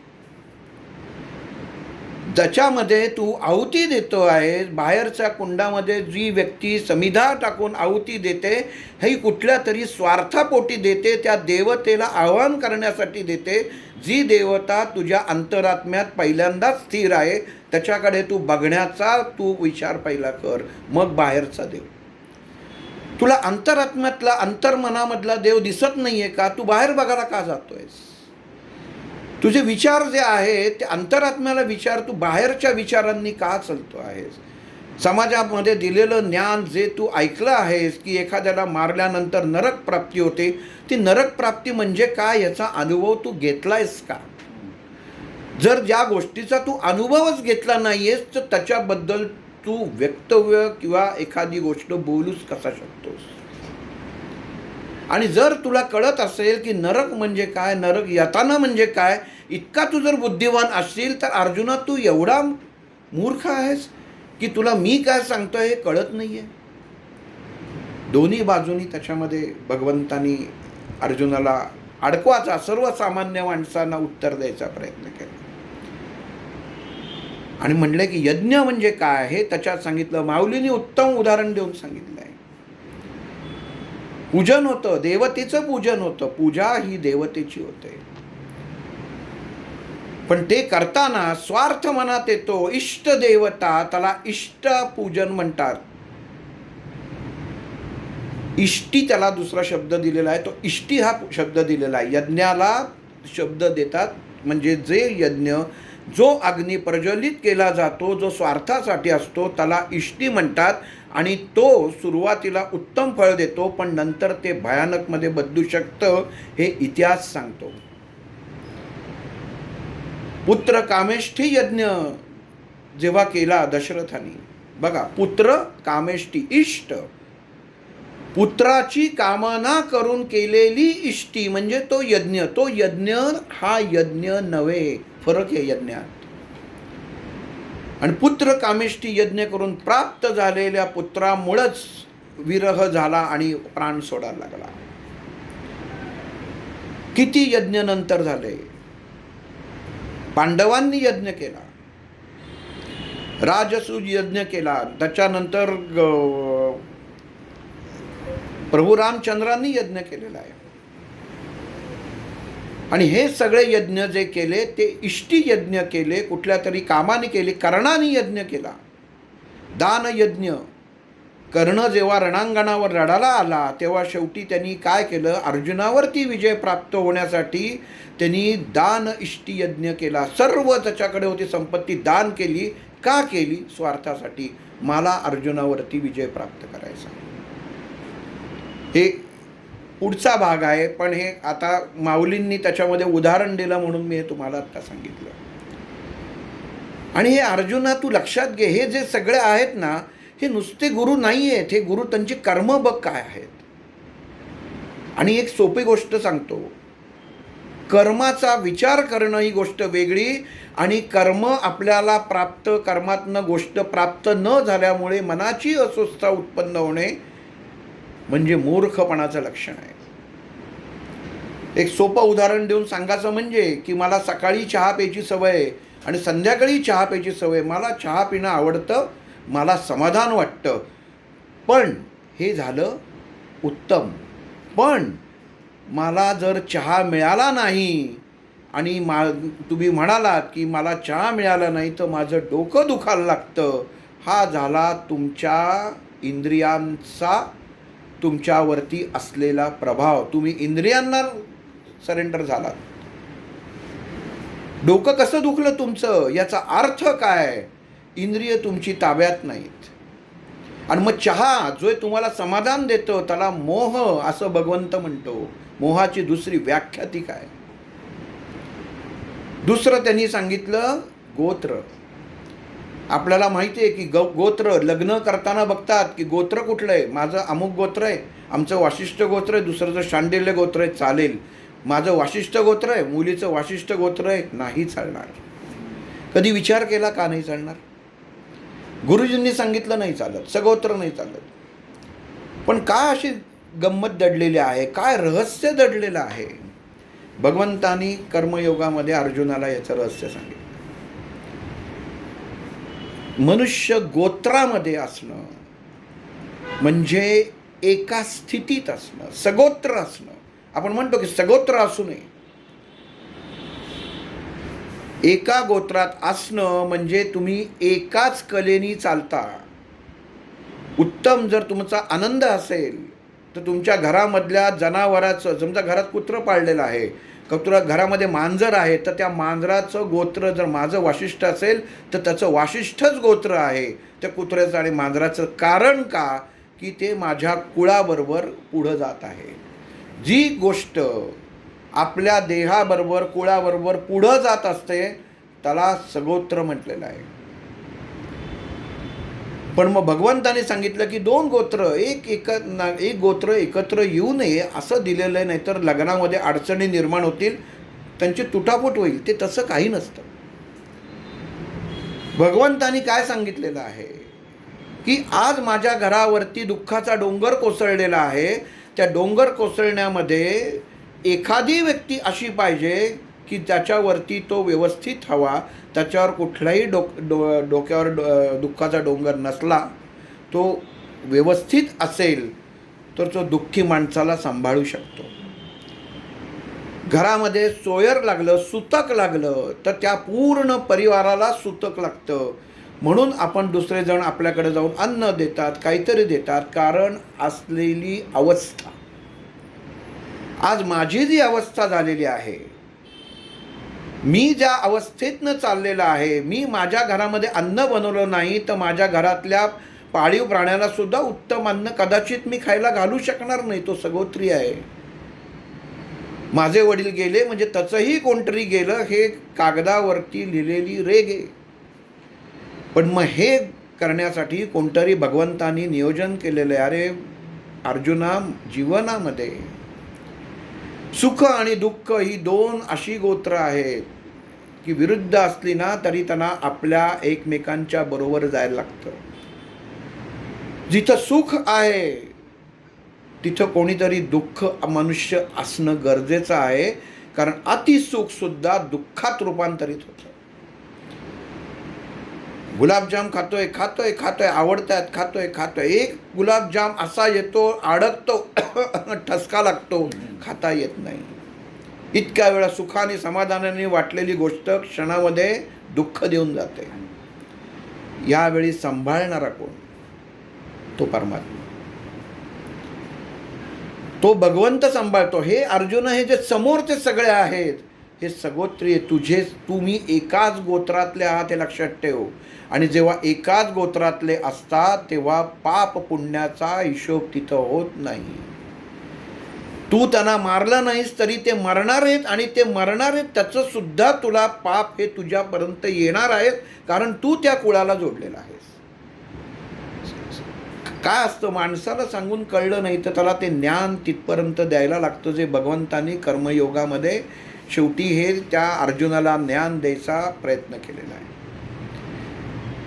ज्याच्यामध्ये तू आहुती देतो आहेस, बाहेरच्या कुंडामध्ये जी व्यक्ती समिधा टाकून आहुती देते, ही कुठल्या तरी स्वार्थापोटी देते, त्या देवतेला आवाहन करण्यासाठी देते. जी देवता तुझ्या अंतरात्म्यात पहिल्यांदाच स्थिर आहे, त्याच्याकडे तू बघण्याचा तू विचार पहिला कर, मग बाहेरचा देव. तुला अंतरात्म्यातला, अंतर्मनामधला देव दिसत नाहीये का? तू बाहेर बघायला का जातोयस? तुझे विचार जे आहेत ते अंतरात्म्याला विचार, तू बाहेरच्या विचारांनी का चालतो आहेस? समाजामध्ये दिलेलं ज्ञान जे तू ऐकलं आहेस की एखाद्याला मारल्यानंतर नरक प्राप्ती होते, ती नरक प्राप्ती म्हणजे काय याचा अनुभव तू घेतलायस का? जर ज्या गोष्टीचा तू अनुभवच घेतला नाहीयेस, तर त्याच्याबद्दल तू वक्तव्य किंवा एखादी गोष्ट बोलूच कसा शकतोस? आणि जर तुला कळत असेल की नरक म्हणजे काय, नरक यातना म्हणजे काय, इतका तू जर बुद्धिवान असशील, तर अर्जुना तू एवढा मूर्ख आहेस की तुला मी काय सांगतोय हे कळत नाहीये. दोन्ही बाजूनी त्याच्यामध्ये भगवंतानी अर्जुनाला अडकवाचा, सर्वसामान्य माणसांना उत्तर द्यायचा प्रयत्न केला. आणि म्हणले की यज्ञ म्हणजे काय हे त्याच्यात सांगितलं. माऊलींनी उत्तम उदाहरण देऊन सांगितलं आहे. पूजन होतं, देवतेचं पूजन होतं, पूजा ही देवतेची होते. पण ते करताना स्वार्थ मनात येतो. इष्ट देवता, त्याला इष्ट पूजन म्हणतात. इष्टी त्याला दुसरा शब्द दिलेला आहे, तो इष्टी हा शब्द दिलेला आहे. यज्ञाला शब्द देतात म्हणजे जे यज्ञ, जो अग्नी प्रज्वलित केला जातो, जो स्वार्थासाठी असतो, त्याला इष्टी म्हणतात. आणि तो सुरुवातीला उत्तम फळ देतो, पण नंतर ते भयानकमध्ये बदलू शकतं, हे इतिहास सांगतो. पुत्र कामेष्ठी यज्ञ जेव्हा केला दशरथाने, बघा, पुत्र कामेष्ठी, इष्ट, पुत्राची कामना करून केलेली इष्टी म्हणजे तो यज्ञ. तो यज्ञ हा यज्ञ नव्हे, फरक आहे यज्ञात. आणि पुत्र कामेष्ठी यज्ञ करून प्राप्त झालेल्या पुत्रामुळेच विरह झाला आणि प्राण सोडायला लागला. किती यज्ञ नंतर झाले. पांडवांनी यज्ञ केला, राजसूय यज्ञ केला, त्याच्यानंतर प्रभू रामचंद्रांनी यज्ञ केलेला आहे. आणि हे सगळे यज्ञ जे केले ते इष्टी यज्ञ केले, कुठल्या तरी कामाने केले. कर्णाने यज्ञ केला, दान यज्ञ. कर्ण जेव्हा रणांगणावर लढायला आला तेव्हा शेवटी त्यांनी काय केलं, अर्जुनावरती विजय प्राप्त होण्यासाठी त्यांनी दान इष्टी यज्ञ केला. सर्व त्याच्याकडे होती संपत्ती दान केली. का केली? स्वार्थासाठी, मला अर्जुनावरती विजय प्राप्त करायचा. हे पुढचा भाग आहे, पण हे आता माऊलींनी त्याच्यामध्ये उदाहरण दिलं म्हणून मी हे तुम्हाला आता सांगितलं. आणि हे अर्जुना तू लक्षात घे, हे जे सगळे आहेत ना, हे नुसते गुरु नाही आहेत, हे गुरु त्यांचे कर्म बघ काय आहेत. आणि एक सोपी गोष्ट सांगतो, कर्माचा विचार करणं ही गोष्ट वेगळी, आणि कर्म आपल्याला प्राप्त, कर्मातनं गोष्ट प्राप्त न झाल्यामुळे मनाची अस्वस्थता उत्पन्न होणे म्हणजे मूर्खपणाचं लक्षण आहे. एक सोपं उदाहरण देऊन सांगायचं म्हणजे की मला सकाळी चहा प्यायची सवय आहे आणि संध्याकाळी चहा प्यायची सवय. मला चहा पिणं आवडतं, मला समाधान वाटतं, पण हे झालं उत्तम. पण मला जर चहा मिळाला नाही आणि तुम्ही म्हणालात की मला चहा मिळाला नाही तर माझं डोकं दुखायला लागतं, हा झाला तुमच्या इंद्रियांचा तुमच्यावरती असलेला प्रभाव. तुम्ही इंद्रियांना सरेंडर झालात. डोकं कसं दुखलं तुमचं, याचा अर्थ काय? इंद्रिय तुमची ताब्यात नाहीत. आणि मग चहा जो तुम्हाला समाधान देतो त्याला मोह असं भगवंत म्हणतो. मोहाची दुसरी व्याख्या ती काय? दुसरं त्यांनी सांगितलं गोत्र. आपल्याला माहिती आहे की गोत्र लग्न करताना बघतात की गोत्र कुठलं आहे. माझं अमुक गोत्र आहे, आमचं वाशिष्ठ गोत्र आहे, दुसरंचं शांडिल्य गोत्र आहे, चालेल. माझं वाशिष्ठ गोत्र आहे, मुलीचं वाशिष्ठ गोत्र आहे, नाही चालणार. कधी विचार केला का नाही चालणार? गुरुजींनी सांगितलं नाही चालत, सगोत्र नाही चालत. पण काय अशी गंमत दडलेली आहे, काय रहस्य दडलेलं आहे? भगवंतानी कर्मयोगामध्ये अर्जुनाला याचं रहस्य सांगितलं. मनुष्य गोत्रामध्ये असणं म्हणजे एका स्थितीत असणं, सगोत्र असणं. आपण म्हणतो की सगोत्र असू नये. एका गोत्रात असणं म्हणजे तुम्ही एकाच कलेनी चालता. उत्तम जर तुमचा आनंद असेल तर तुमच्या घरामधल्या जनावराचं, समजा घरात कुत्रं पाळलेलं आहे, घरामध्ये मांजर आहे, तर त्या मांजराचं गोत्र जर माझं वाशिष्ठ असेल तर त्याचं वाशिष्ठच गोत्र आहे त्या कुत्र्याचं आणि मांजराचं. कारण का? की ते माझ्या कुळाबरोबर पुढं जात आहे. जी गोष्ट आपल्या देहाबरोबर कुळाबरोबर पुढं जात असते त्याला सगोत्र म्हटलेलं आहे. पण मग भगवंताने सांगितलं की दोन गोत्र एक गोत्र एकत्र येऊ नये असं दिलेलं आहे, नाहीतर लग्नामध्ये अडचणी निर्माण होतील, त्यांची तुटाफूट होईल. ते तसं काही नसतं. भगवंतानी काय सांगितलेलं आहे की आज माझ्या घरावरती दुःखाचा डोंगर कोसळलेला आहे. त्या डोंगर कोसळण्यामध्ये एखादी व्यक्ती अशी पाहिजे की त्याच्यावरती तो व्यवस्थित हवा, त्याच्यावर कुठलाही डोक्यावर दुःखाचा डोंगर नसला, तो व्यवस्थित असेल तर तो दुःखी माणसाला सांभाळू शकतो. घरामध्ये सोयर लागलं, सुतक लागलं तर त्या पूर्ण परिवाराला सुतक लागतं. म्हणून आपण दुसरे जण आपल्याकडे जाऊन अन्न देतात, काहीतरी देतात, कारण असलेली अवस्था. आज माझी जी अवस्था झालेली आहे, मी ज्या अवस्थेतनं चाललेला आहे, मी माझ्या घरामध्ये अन्न बनवलं नाही तर माझ्या घरातल्या पाळीव प्राण्याला सुद्धा उत्तम अन्न कदाचित मी खायला घालू शकणार नाही. तो सगोत्री आहे. माझे वडील गेले म्हणजे त्याचंही कोणतरी गेलं, हे कागदावरती लिहिलेली रेघ आहे. पण मग हे करण्यासाठी कोणतरी भगवंतानी नियोजन केलेलं आहे. अरे अर्जुना, जीवनामध्ये सुख आणि दुःख ही दोन अशी गोत्र आहेत की विरुद्ध असली ना तरी त्यांना आपल्या एकमेकांच्या बरोबर जायला लागतं. जिथं सुख आहे तिथं कोणीतरी दुःख मनुष्य असणं गरजेचं आहे, कारण अतिसुख सुद्धा दुःखात रूपांतरित होतं. गुलाबजाम खातोय खातोय खातोय, आवडतात, खातोय, एक गुलाबजाम असा येतो, अडकतो, ठसका लागतो, खाता येत नाही. इतक्या वेळा सुखाने समाधानाने वाटलेली गोष्ट क्षणामध्ये दुःख देऊन जाते. यावेळी सांभाळणारा कोण? तो परमात्मा, तो भगवंत सांभाळतो. हे अर्जुन, हे जे समोरचे सगळे आहेत हे सगोत्रीय तुम्ही एकाच गोत्रातले आहात हे लक्षात ठेव. आणि जेव्हा एकाच गोत्रातले असतात तेव्हा पाप पुण्याचा हिशोब तिथं होत नाही. तू त्यांना मारलं नाहीस तरी ते मरणार आहेत, आणि ते मरणार आहेत त्याचं सुद्धा तुला पाप हे तुझ्यापर्यंत येणार आहेत, कारण तू त्या कुळाला जोडलेला आहेस. काय असतं, माणसाला सांगून कळलं नाही तर त्याला ते ज्ञान तिथपर्यंत द्यायला लागतं, जे भगवंतानी कर्मयोगामध्ये शेवटी हे त्या अर्जुनाला ज्ञान द्यायचा प्रयत्न केलेला आहे.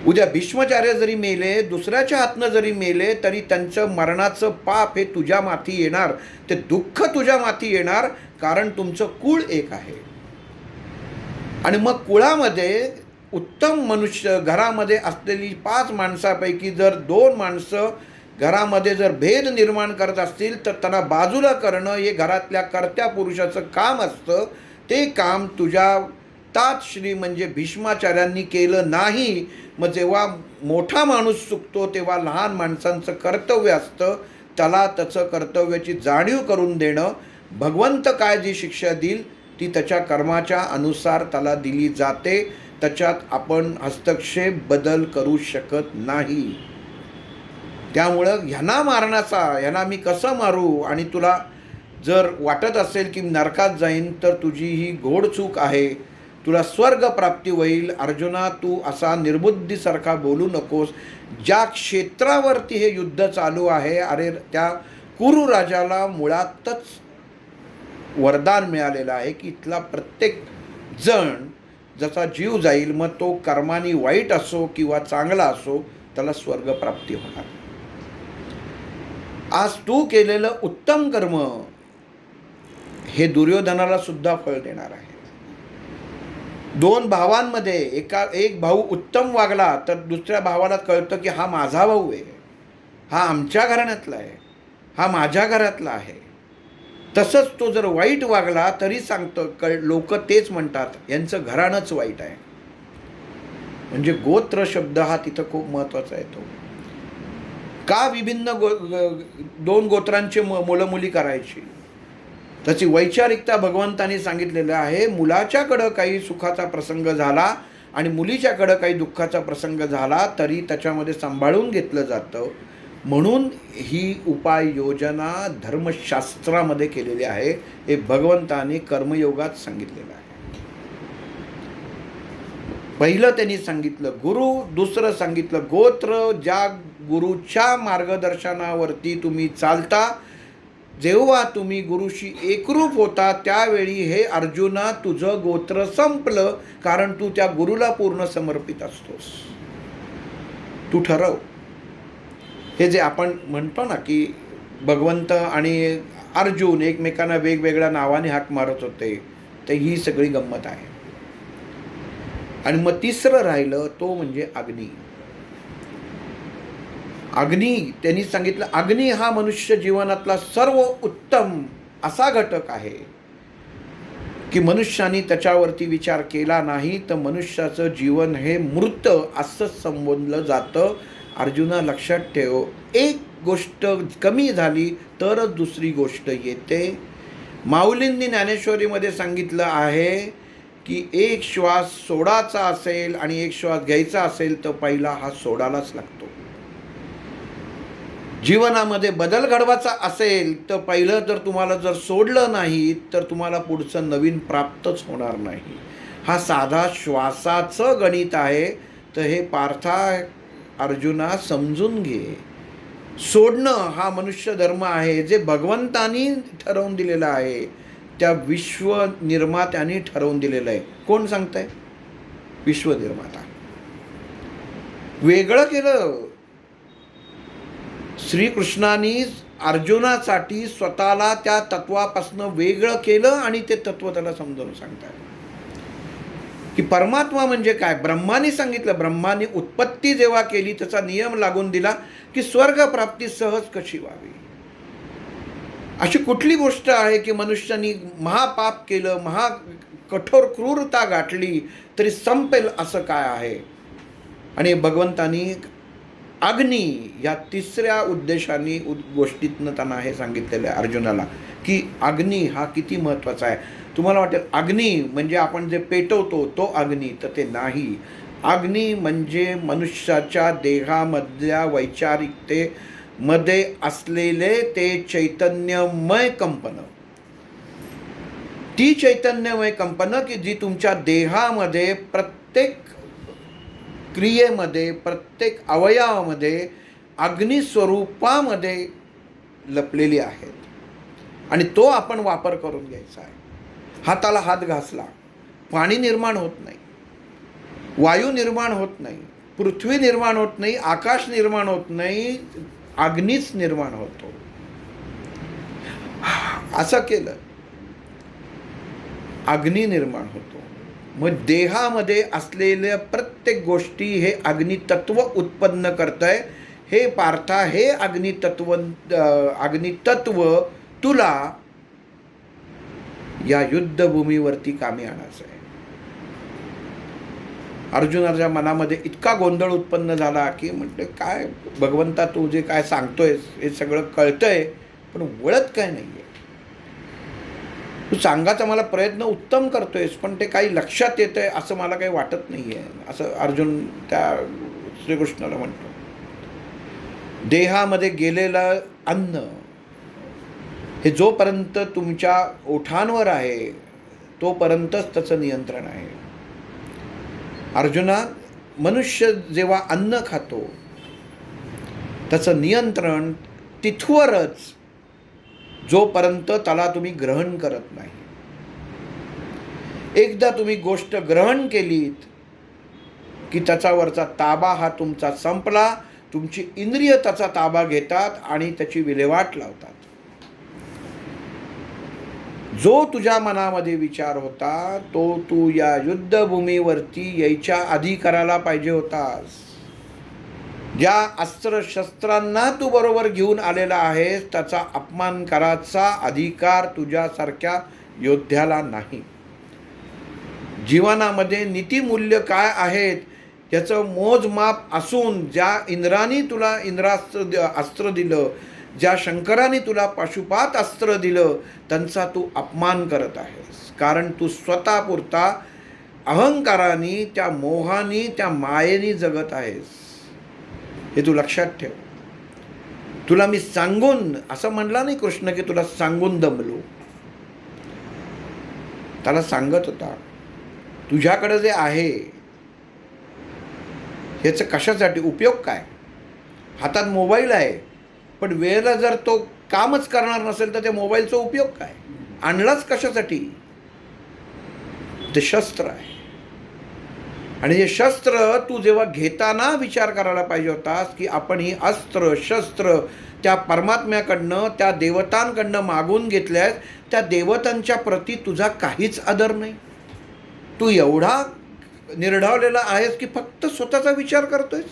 उद्या भीष्माचार्य जरी मेले, दुसऱ्याच्या हातनं जरी मेले, तरी त्यांचं मरणाचं पाप हे तुझ्या माथी येणार, ते दुःख तुझ्या माथी येणार, कारण तुमचं कुळ एक आहे. आणि मग कुळामध्ये उत्तम मनुष्य, घरामध्ये असलेली 5 माणसापैकी जर 2 माणसं घरामध्ये जर भेद निर्माण करत असतील तर त्यांना बाजूला करणं हे घरातल्या कर्त्या पुरुषाचं काम असतं. ते काम तुझ्या तातश्री म्हणजे भीष्माचार्यांनी केलं नाही. मग जेव्हा मोठा माणूस चुकतो तेव्हा लहान माणसांचं कर्तव्य असतं, त्याला त्याचं कर्तव्याची जाणीव करून देणं. भगवंत काय जी शिक्षा देईल ती त्याच्या कर्माच्या अनुसार त्याला दिली जाते, त्याच्यात आपण हस्तक्षेप बदल करू शकत नाही. त्यामुळं ह्यांना मारण्याचा, ह्यांना मी कसं मारू, आणि तुला जर वाटत असेल की नरकात जाईन तर तुझी ही घोडचूक आहे, तुला स्वर्गप्राप्ती होईल. अर्जुना, तू असा निर्बुद्धीसारखा बोलू नकोस. ज्या क्षेत्रावरती हे युद्ध चालू आहे, अरे त्या कुरु राजाला मुळातच वरदान मिळालेलं आहे की इथला प्रत्येक जण जसा जीव जाईल, मग तो कर्मानी वाईट असो किंवा चांगला असो, त्याला स्वर्गप्राप्ती होणार. आज तू केलेलं उत्तम कर्म हे दुर्योधनाला सुद्धा फळ देणार आहे. दोन भावांमध्ये एक भाऊ उत्तम वागला तर दुसऱ्या भावाला कळतं की हा माझा भाऊ आहे, हा आमच्या घराण्यातला आहे, हा माझ्या घरातला आहे. तसंच तो जर वाईट वागला तरी सांगतं, लोक तेच म्हणतात यांचं घराणंच वाईट आहे. म्हणजे गोत्र शब्द हा तिथं खूप महत्त्वाचा आहे. तो का विभिन्न दोन गोत्रांचे मुलं मुली करायची, त्याची वैचारिकता भगवंतांनी सांगितलेलं आहे. मुलाच्याकडं काही सुखाचा प्रसंग झाला आणि मुलीच्याकडं काही दुःखाचा प्रसंग झाला तरी त्याच्यामध्ये सांभाळून घेतलं जातं. म्हणून ही उपाययोजना धर्मशास्त्रामध्ये केलेली आहे. हे भगवंतांनी कर्मयोगात सांगितलेलं आहे. पहिलं त्यांनी सांगितलं गुरु, दुसरं सांगितलं गोत्र. ज्या गुरुच्या मार्गदर्शनावरती तुम्ही चालता, जेव्हा तुम्ही गुरुशी एकरूप होता, त्यावेळी हे अर्जुना तुझं गोत्र संपलं, कारण तू त्या गुरुला पूर्ण समर्पित असतोस. तू ठरव. हे जे आपण म्हणतो ना की भगवंत आणि अर्जुन एकमेकांना वेगवेगळ्या नावाने हाक मारत होते, तर ही सगळी गंमत आहे. आणि मग तिसरं राहिलं तो म्हणजे अग्नी. अग्नी त्यांनी सांगितलं, अग्नी हा मनुष्य जीवनातला सर्व उत्तम असा घटक आहे की मनुष्याने त्याच्यावरती विचार केला नाही तर मनुष्याचं जीवन हे मृत असं संबोधलं जातं. अर्जुना लक्षात ठेव, एक गोष्ट कमी झाली तरच दुसरी गोष्ट येते. माऊलींनी ज्ञानेश्वरीमध्ये सांगितलं आहे की एक श्वास सोडायचा असेल आणि एक श्वास घ्यायचा असेल तर पहिला हा सोडायलाच लागतो. जीवनामध्ये बदल घडवायचा असेल तर पहिलं जर तुम्हाला जर सोडलं नाही तर तुम्हाला पुढचं नवीन प्राप्तच होणार नाही. हा साधा श्वासाचं गणित आहे. तर हे पार्था अर्जुना समजून घे. सोडणं हा मनुष्य धर्म आहे, जे भगवंतानी ठरवून दिलेला आहे, त्या विश्वनिर्मात्याने ठरवून दिलेलं आहे. कोण सांगतंय? विश्वनिर्माता. वेगळं केलं श्रीकृष्णाने अर्जुनासाठी, स्वतःला त्या तत्वापासून वेगळं केलं आणि ते तत्व त्याला समजावून सांगतात की परमात्मा म्हणजे काय. ब्रह्माने सांगितलं, ब्रह्माने उत्पत्ती जेव्हा केली त्याचा नियम लागून दिला की स्वर्गप्राप्ती सहज कशी व्हावी. अशी कुठली गोष्ट आहे की मनुष्याने महापाप केलं, कठोर क्रूरता गाठली तरी संपेल असं काय आहे. आणि भगवंतानी अग्नी या तिसऱ्या उद्देशाने गोष्टीतनं त्यांना हे सांगितलेलं आहे अर्जुनाला की अग्नी हा किती महत्त्वाचा आहे. तुम्हाला वाटेल अग्नी म्हणजे आपण जे पेटवतो तो अग्नी, तर ते नाही. अग्नी म्हणजे मनुष्याच्या देहामधल्या वैचारिकतेमध्ये असलेले ते चैतन्यमय कंपनं. ती चैतन्यमय कंपनं की जी तुमच्या देहामध्ये प्रत्येक क्रियेमध्ये, प्रत्येक अवयवामध्ये अग्निस्वरूपामध्ये लपलेली आहेत आणि तो आपण वापर करून घ्यायचा आहे. हाताला हात घासला, पाणी निर्माण होत नाही, वायू निर्माण होत नाही, पृथ्वी निर्माण होत नाही, आकाश निर्माण होत नाही, अग्नीच निर्माण होतो. असं केलं अग्नी निर्माण होतो. मग देहामध्ये असलेल्या प्रत्येक गोष्टी हे अग्नितत्व उत्पन्न करतंय. हे पार्था, हे अग्नितत्व तुला या युद्धभूमीवरती कामी आणायचं आहे. अर्जुनाच्या मनामध्ये इतका गोंधळ उत्पन्न झाला की म्हटलं, काय भगवंता तू जे काय सांगतोयस हे सगळं कळतंय पण वळत काय नाही आहे. तू सांगायचा मला प्रयत्न उत्तम करतोयस पण ते काही लक्षात येतं आहे असं मला काही वाटत नाही आहे, असं अर्जुन त्या श्रीकृष्णाला म्हणतो. देहामध्ये गेलेलं अन्न हे जोपर्यंत तुमच्या ओठांवर आहे तोपर्यंतच त्याचं नियंत्रण आहे. अर्जुना, मनुष्य जेव्हा अन्न खातो त्याचं नियंत्रण तिथवरच, जोपर्यंत त्याला तुम्ही ग्रहण करत नाही. एकदा तुम्ही गोष्ट ग्रहण केलीत की त्याच्यावरचा ताबा हा तुमचा संपला. तुमची इंद्रिय त्याचा ताबा घेतात आणि त्याची विल्हेवाट लावतात. जो तुझ्या मनामध्ये विचार होता तो तू या युद्धभूमीवरती यायच्या आधी करायला पाहिजे होतास. ज्या अस्त्रशस्त्रांना तू बरोबर घेऊन आलेला आहेस त्याचा अपमान करायचा अधिकार तुझ्यासारख्या योद्ध्याला नाही. जीवनामध्ये नीतिमूल्य काय आहेत याचं मोजमाप असून ज्या इंद्राने तुला अस्त्र दिलं, ज्या शंकराने तुला पाशुपात अस्त्र दिलं, त्यांचा तू अपमान करत आहेस. कारण तू स्वतःपुरता अहंकाराने, त्या मोहानी, त्या मायेने जगत आहेस. हे तू लक्षात ठेव. तुला मी सांगून, असं म्हणला नाही कृष्ण की तुला सांगून दमलो. त्याला सांगत होता तुझ्याकडे जे आहे ह्याचं कशासाठी उपयोग काय. हातात मोबाईल आहे पण वेळेला जर तो कामच करणार नसेल तर त्या मोबाईलचा उपयोग काय. आणलाच कशासाठी. ते शस्त्र आहे. आणि हे शस्त्र तू जेव्हा घेताना विचार करायला पाहिजे होतास की आपण ही अस्त्र शस्त्र त्या परमात्म्याकडनं, त्या देवतांकडनं मागून घेतल्यास त्या देवतांच्या प्रती तुझा काहीच आदर नाही. तू एवढा निर्ढावलेला आहेस की फक्त स्वतःचा विचार करतोयस.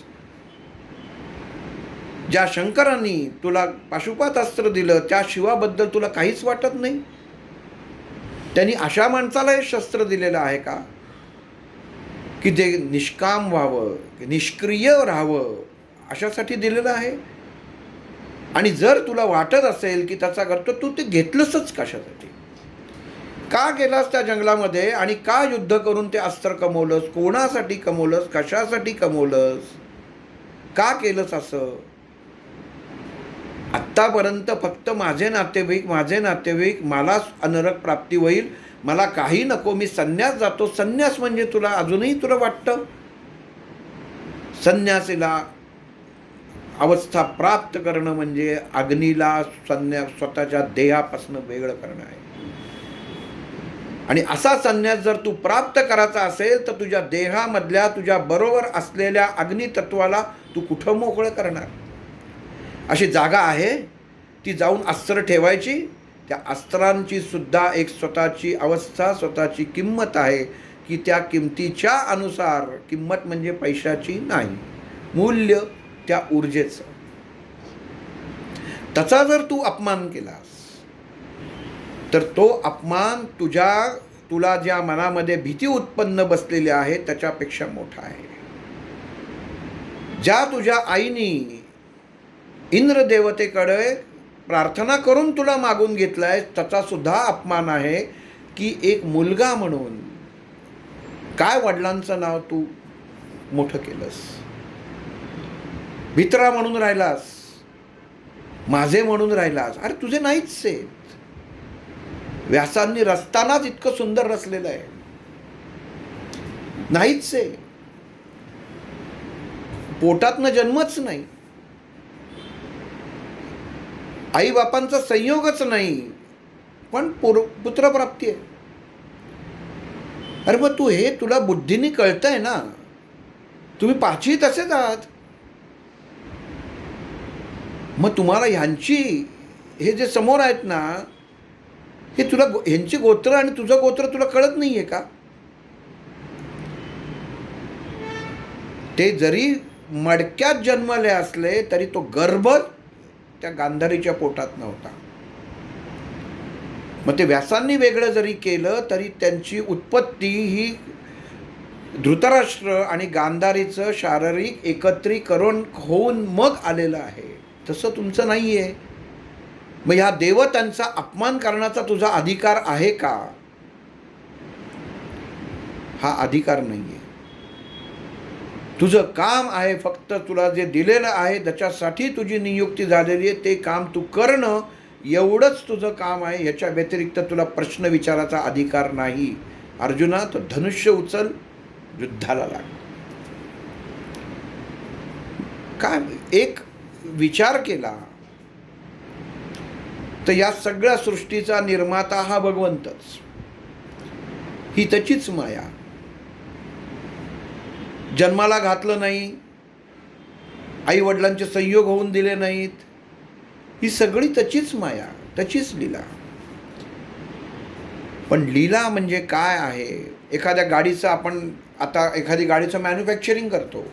ज्या शंकरांनी तुला पाशुपात अस्त्र दिलं त्या शिवाबद्दल तुला काहीच वाटत नाही. त्यांनी अशा माणसाला हे शस्त्र दिलेलं आहे का की जे निष्काम व्हावं, निष्क्रिय राहावं, अशासाठी दिलेलं आहे. आणि जर तुला वाटत असेल की त्याचा अर्थ तू ते घेतलंसच कशासाठी. का गेलास त्या जंगलामध्ये आणि का युद्ध करून ते अस्त्र कमवलंस. कोणासाठी कमवलंस, कशासाठी कमवलंस, का केलंस असं. आत्तापर्यंत फक्त माझे नातेवाईक मलाच अनरक प्राप्ती होईल, मला काही नको, मी संन्यास जातो. संन्यास म्हणजे तुला अजूनही तुला वाटतं संन्यासीला अवस्था प्राप्त करणं म्हणजे अग्नीला स्वतःच्या देहापासून वेगळं करणं आहे. आणि असा संन्यास जर तू प्राप्त करायचा असेल तर तुझ्या देहामधल्या तुझ्या बरोबर असलेल्या अग्नितत्वाला तू कुठं मोकळं करणार. अशी जागा आहे ती जाऊन अस्त्र ठेवायची. त्या अस्त्रांची सुद्धा एक स्वतःची अवस्था, स्वतःची किंमत आहे की त्या किमतीच्या अनुसार, किंमत म्हणजे पैशाची नाही, मूल्य त्या ऊर्जेचं. त्याचा जर तू अपमान केलास तर तो अपमान तुला ज्या मनामध्ये भीती उत्पन्न बसलेली आहे त्याच्यापेक्षा मोठा आहे. ज्या तुझ्या आईनी इंद्रदेवतेकडे प्रार्थना करून तुला मागून घेतलाय त्याचा सुद्धा अपमान आहे की एक मुलगा म्हणून काय वडिलांचं नाव तू मोठं केलंस. भित्रा म्हणून राहिलास, माझे म्हणून राहिलास. अरे तुझे नाहीच आहेत. व्यासांनी रचतानाच इतकं सुंदर रचलेलं आहे. नाहीच आहे. पोटातनं जन्मच नाही, आई बापांचा संयोगच नाही, पण पुत्रप्राप्ती आहे. अरे मग तुला बुद्धीने कळतंय ना. तुम्ही पाचही तसेच आहात. मग तुम्हाला हे जे समोर आहेत ना, हे तुला ह्यांची गोत्र आणि तुझं गोत्र तुला कळत नाही आहे का. ते जरी मडक्यात जन्मले असले तरी तो गर्भ त्या गांधारीच्या पोटात नव्हता. मग ते व्यासांनी वेगळं जरी केलं तरी त्यांची उत्पत्ती ही धृतराष्ट्र आणि गांधारीचं शारीरिक एकत्रीकरण होऊन मग आलेलं आहे. तसं तुमचं नाही आहे. मग ह्या देवतांचा अपमान करण्याचा तुझा अधिकार आहे का. हा अधिकार नाही आहे. तुझं काम आहे फक्त तुला जे दिलेलं आहे ज्याच्यासाठी तुझी नियुक्ती झालेली आहे ते काम तू करणं, एवढंच तुझं काम आहे. ह्याच्या व्यतिरिक्त तुला प्रश्न विचारायचा अधिकार नाही. अर्जुना, तो धनुष्य उचल, युद्धाला लाग. काय एक विचार केला तर या सगळ्या सृष्टीचा निर्माता हा भगवंतच. ही त्याचीच माया. जन्माला घातलं नाही, आई वडिलांचे संयोग होऊन दिले नाहीत, ही सगळी त्याचीच माया, त्याचीच लीला. पण लीला म्हणजे काय आहे? एखाद्या गाडीचं आपण आता एखादी गाडीचं मॅन्युफॅक्चरिंग करतो,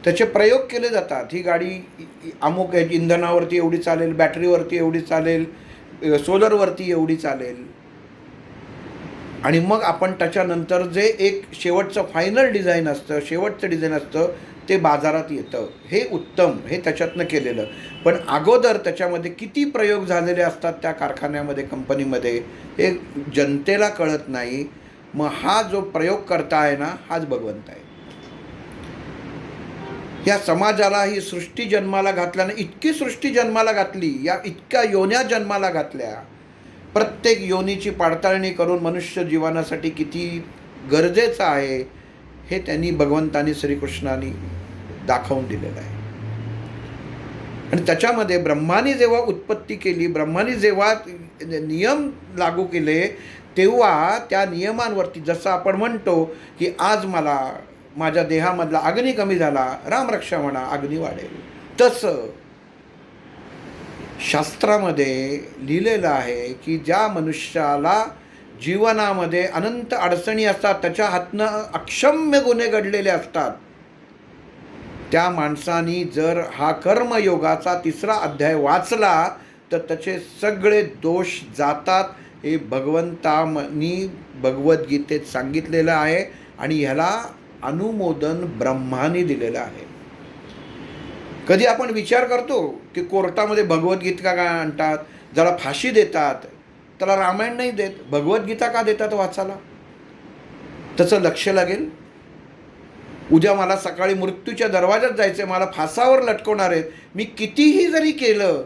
त्याचे प्रयोग केले जातात. ही गाडी अमुक इंधनावरती एवढी चालेल, बॅटरीवरती एवढी चालेल, सोलरवरती एवढी चालेल. आणि मग आपण त्याच्यानंतर जे एक शेवटचं फायनल डिझाईन असतं, शेवटचं डिझाईन असतं, ते बाजारात येतं. हे उत्तम, हे त्याच्यातनं केलेलं. पण अगोदर त्याच्यामध्ये किती प्रयोग झालेले असतात त्या कारखान्यामध्ये, कंपनीमध्ये, हे जनतेला कळत नाही. मग हा जो प्रयोग करता आहे ना, हाच भगवंत आहे. या समाजाला ही सृष्टी जन्माला घातल्यानं, इतकी सृष्टी जन्माला घातली, या इतक्या योन्या जन्माला घातल्या, प्रत्येक योनीची पडताळणी करून मनुष्य जीवनासाठी किती गरजेचं आहे हे त्यांनी भगवंतांनी श्रीकृष्णाने दाखवून दिलेलं आहे. आणि त्याच्यामध्ये ब्रह्माने जेव्हा उत्पत्ती केली, ब्रह्माने जेव्हा नियम लागू केले, तेव्हा त्या नियमांवरती जसं आपण म्हणतो की आज मला माझ्या देहामधला अग्नी कमी झाला, रामरक्षा म्हणा, अग्नी वाढेल, तसं शास्त्रामध्ये लिहिलेलं आहे की ज्या मनुष्याला जीवनामध्ये अनंत अडचणी असतात, त्याच्या हातनं अक्षम्य गुन्हे घडलेले असतात, त्या माणसानी जर हा कर्मयोगाचा 3रा अध्याय वाचला तर त्याचे सगळे दोष जातात. हे भगवंतांनी भगवद्गीतेत सांगितलेलं आहे आणि ह्याला अनुमोदन ब्रह्माने दिलेलं आहे. कधी आपण विचार करतो की कोर्टामध्ये भगवद्गीता का आणतात, ज्याला फाशी देतात त्याला रामायण नाही देत, भगवद्गीता का देतात वाचायला? त्याचं लक्ष लागेल. उद्या मला सकाळी मृत्यूच्या दरवाजात जायचं आहे, मला फासावर लटकवणार आहेत, मी कितीही जरी केलं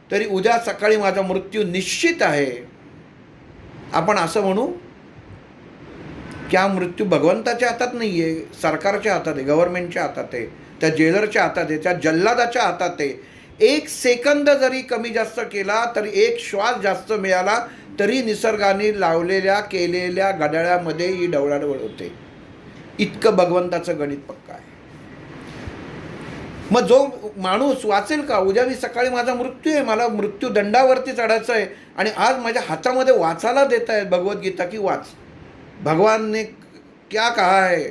तरी उद्या सकाळी माझा मृत्यू निश्चित आहे. आपण असं म्हणू की हा मृत्यू भगवंताच्या हातात नाही आहे, सरकारच्या हातात आहे, गव्हर्नमेंटच्या हातात आहे, त्या जेलरच्या हातात आहे, त्या जल्लादाच्या हातात आहे. 1 सेकंद जरी कमी जास्त केला तरी, 1 श्वास जास्त मिळाला तरी निसर्गाने लावलेल्या केलेल्या घड्याळामध्ये ही ढवळाढवळ होते. इतकं भगवंताचं गणित पक्का आहे. मग जो माणूस वाचेल का, उद्या मी सकाळी माझा मृत्यू आहे, मला मृत्यूदंडावरती चढायचं आहे आणि आज माझ्या हातामध्ये वाचायला देत आहेत भगवद्गीता की वाच, भगवान ने क्या कहा है.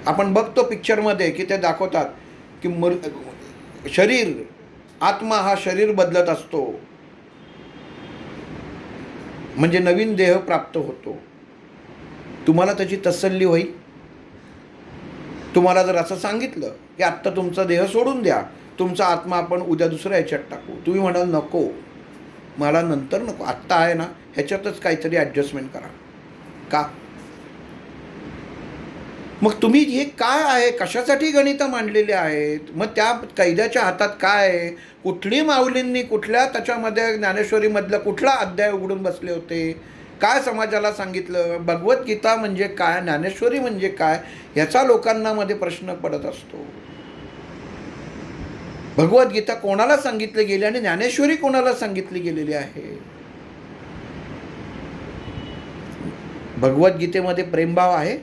आपण बघतो पिक्चरमध्ये की ते दाखवतात की शरीर, आत्मा हा शरीर बदलत असतो, म्हणजे नवीन देह प्राप्त होतो. तुम्हाला त्याची तसल्ली होईल? तुम्हाला जर असं सांगितलं की आत्ता तुमचा देह सोडून द्या, तुमचा आत्मा आपण उद्या दुसऱ्या ह्याच्यात टाकू, तुम्ही म्हणाल नको, मला नंतर नको, आत्ता आहे ना ह्याच्यातच काहीतरी ॲडजस्टमेंट करा. का? मग तुम्ही हे काय आहे, कशासाठी गणितं मांडलेली आहेत? मग त्या कैद्याच्या हातात काय आहे? कुठली माऊलींनी कुठल्या त्याच्यामध्ये ज्ञानेश्वरीमधला कुठला अध्याय उघडून बसले होते? काय समाजाला सांगितलं? भगवद्गीता म्हणजे काय, ज्ञानेश्वरी म्हणजे काय, ह्याचा लोकांना मध्ये प्रश्न पडत असतो. भगवद्गीता कोणाला सांगितली गेली आणि ज्ञानेश्वरी कोणाला सांगितली गेलेली आहे? भगवद्गीतेमध्ये प्रेमभाव आहे?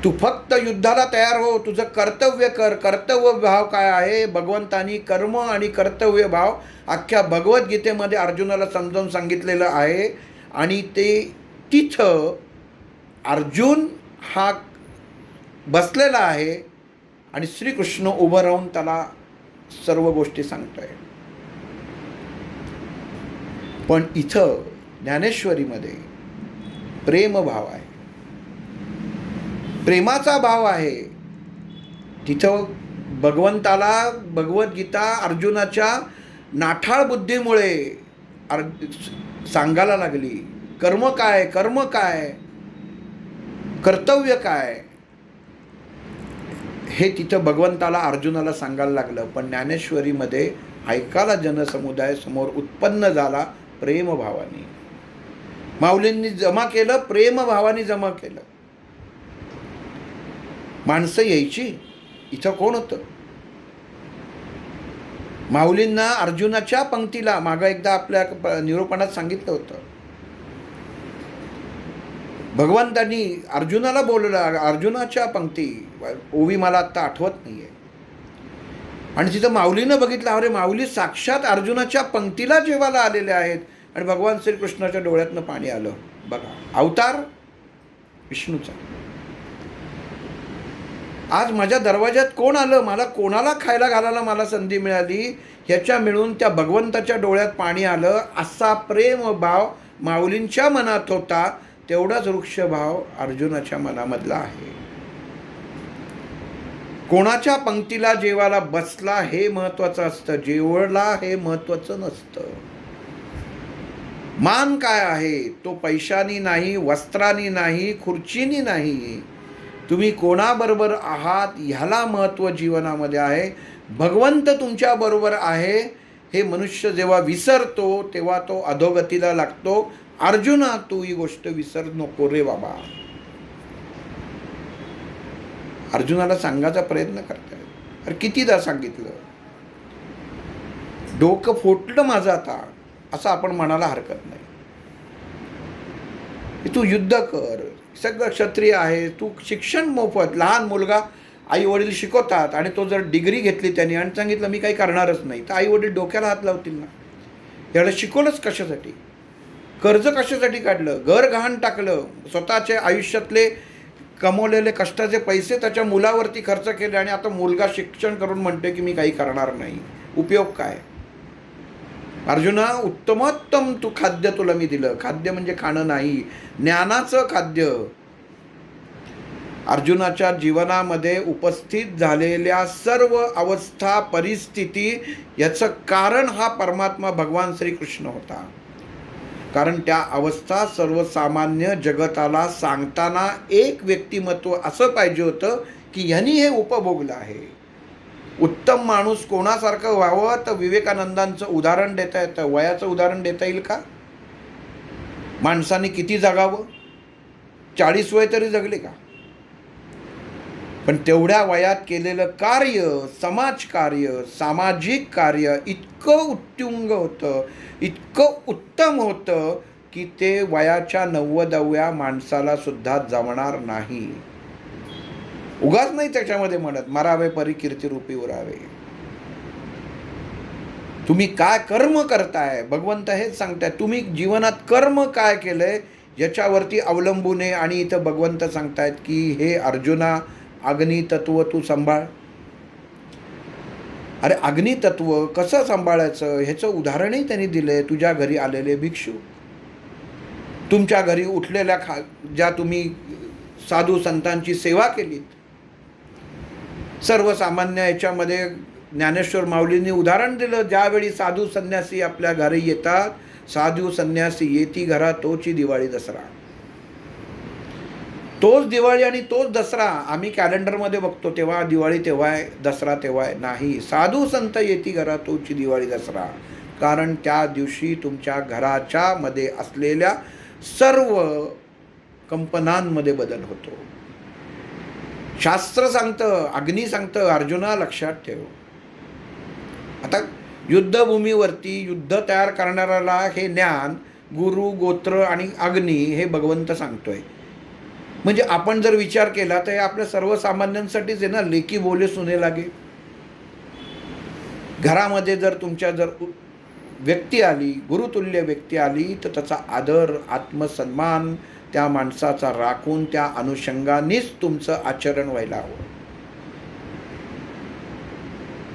तू फक्त युद्धाला तयार हो, तुझं कर्तव्य कर. कर्तव्य भाव काय आहे? भगवंतानी कर्म आणि कर्तव्य भाव अख्ख्या भगवद्गीतेमध्ये अर्जुनाला समजावून सांगितलेलं आहे. आणि ते तिथं अर्जुन हा बसलेला आहे आणि श्रीकृष्ण उभं राहून त्याला सर्व गोष्टी सांगतोय. पण इथं ज्ञानेश्वरीमध्ये प्रेमभाव आहे, प्रेमाचा भाव आहे. तिथं भगवंताला भगवद्गीता अर्जुनाच्या नाठाळ बुद्धीमुळे सांगायला लागली, कर्म काय, कर्म काय. कर्तव्य काय हे तिथं भगवंताला अर्जुनाला सांगायला लागलं. पण ज्ञानेश्वरीमध्ये ऐकायला जनसमुदाय समोर उत्पन्न झाला प्रेमभावाने. माऊलींनी जमा केलं, प्रेमभावाने जमा केलं. माणसं यायची. इथं कोण होतं? माऊलींना अर्जुनाच्या पंक्तीला मागं एकदा आपल्या निरूपणात सांगितलं होतं. भगवंतांनी अर्जुनाला बोलवलं. अर्जुनाच्या पंक्ती ओवी मला आत्ता आठवत नाहीये. आणि तिथं माऊलीनं बघितलं, अरे माऊली साक्षात अर्जुनाच्या पंक्तीला जेवायला आलेले आहेत. आणि भगवान श्रीकृष्णाच्या डोळ्यातनं पाणी आलं. बघा, अवतार विष्णूचा. आज माझ्या दरवाज्यात कोण आलं, मला कोणाला खायला घालायला मला संधी मिळाली, ह्याच्या मिळून त्या भगवंताच्या डोळ्यात पाणी आलं. असा प्रेमभाव माऊलींच्या मनात होता. तेवढाच वृक्षभाव अर्जुनाच्या मनामधला आहे. कोणाच्या पंक्तीला जेवायला बसला हे महत्वाचं असतं, जेवला हे महत्वाचं नसतं. मान काय आहे तो पैशानी नाही, वस्त्रानी नाही, खुर्चीनी नाही. तुम्ही कोणाबरोबर आहात ह्याला महत्त्व जीवनामध्ये आहे. भगवंत तुमच्या बरोबर आहे हे मनुष्य जेव्हा विसरतो तेव्हा तो अधोगतीला लागतो. अर्जुना, तू ही गोष्ट विसर नको रे बाबा. अर्जुनाला सांगायचा प्रयत्न करताय. अरे कितीदा सांगितलं, डोकं फोटलं माझं आता, असं आपण म्हणायला हरकत नाही. तू युद्ध कर, सगळं क्षत्रिय आहे, तू शिक्षण मोफत. लहान मुलगा आई वडील शिकवतात आणि तो जर डिग्री घेतली त्यांनी आणि सांगितलं मी काही करणारच नाही, तर आई वडील डोक्याला हात लावतील ना. याला शिकवलंच कशासाठी? कर्ज कशासाठी काढलं? घर गहाण टाकलं, स्वतःच्या आयुष्यातले कमवलेले कष्टाचे पैसे त्याच्या मुलावरती खर्च केले आणि आता मुलगा शिक्षण करून म्हणते की मी काही करणार नाही. उपयोग काय? अर्जुना, उत्तमोत्तम तू खाद्य तुला मी दिलं. खाद्य म्हणजे खाणं नाही, ज्ञानाचं खाद्य. अर्जुनाच्या जीवनामध्ये उपस्थित झालेल्या सर्व अवस्था परिस्थिती याचं कारण हा परमात्मा भगवान श्रीकृष्ण होता. कारण त्या अवस्था सर्वसामान्य जगताला सांगताना एक व्यक्तिमत्व असं पाहिजे होतं की ह्यांनी हे उपभोगलं आहे. उत्तम माणूस कोणासारखं व्हावं तर विवेकानंदांचं उदाहरण देता येतं. वयाचं उदाहरण देता येईल का? माणसाने किती जगावं? 40 वय तरी जगले का? पण तेवढ्या वयात केलेलं कार्य, समाजकार्य, सामाजिक कार्य इतकं उत्तुंग होतं, इतकं उत्तम होतं की ते वयाच्या 90व्या माणसाला सुद्धा जमणार नाही. उगाच नाही त्याच्यामध्ये म्हणत मरावे परी कीर्तिरूपी उरावे. तुम्ही काय कर्म करताय, भगवंत हेच सांगताय. तुम्ही जीवनात कर्म काय केलंय याच्यावरती अवलंबून आहे. आणि इथं भगवंत सांगतायत की हे अर्जुना, अग्नितत्व तू सांभाळ. अरे अग्नितत्व कसं सांभाळायचं ह्याचं उदाहरणही त्यांनी दिलंय. तुझ्या घरी आलेले भिक्षू, तुमच्या घरी उठलेल्या ज्या तुम्ही साधू संतांची सेवा केलीत, सर्वसामान्य याच्यामध्ये ज्ञानेश्वर माऊलींनी उदाहरण दिलं. ज्यावेळी साधू संन्यासी आपल्या घरी येतात, साधू संन्यासी येती घरा तोची दिवाळी दसरा. तोच दिवाळी आणि तोच दसरा आम्ही कॅलेंडरमध्ये बघतो, तेव्हा दिवाळी तेव्हा आहे, दसरा तेव्हा आहे. नाही, साधू संत येती घरा तोची दिवाळी दसरा. कारण त्या दिवशी तुमच्या घराच्या मध्ये असलेल्या सर्व कंपनांमध्ये बदल होतो. शास्त्र सांगतं, अग्नी सांगतं, अर्जुना लक्षात ठेव. आता युद्धभूमीवरती युद्ध तयार करणाऱ्याला हे ज्ञान गुरु, गोत्र आणि अग्नी हे भगवंत सांगतोय. म्हणजे आपण जर विचार केला तर हे आपल्या सर्वसामान्यांसाठीच आहे ना. लेकी बोले सुने लागे. घरामध्ये जर तुमच्या जर व्यक्ती आली, गुरुतुल्य व्यक्ती आली, तर त्याचा आदर, आत्मसन्मान त्या माणसाचा राखून त्या अनुषंगानेच तुमचं आचरण व्हायला हवं.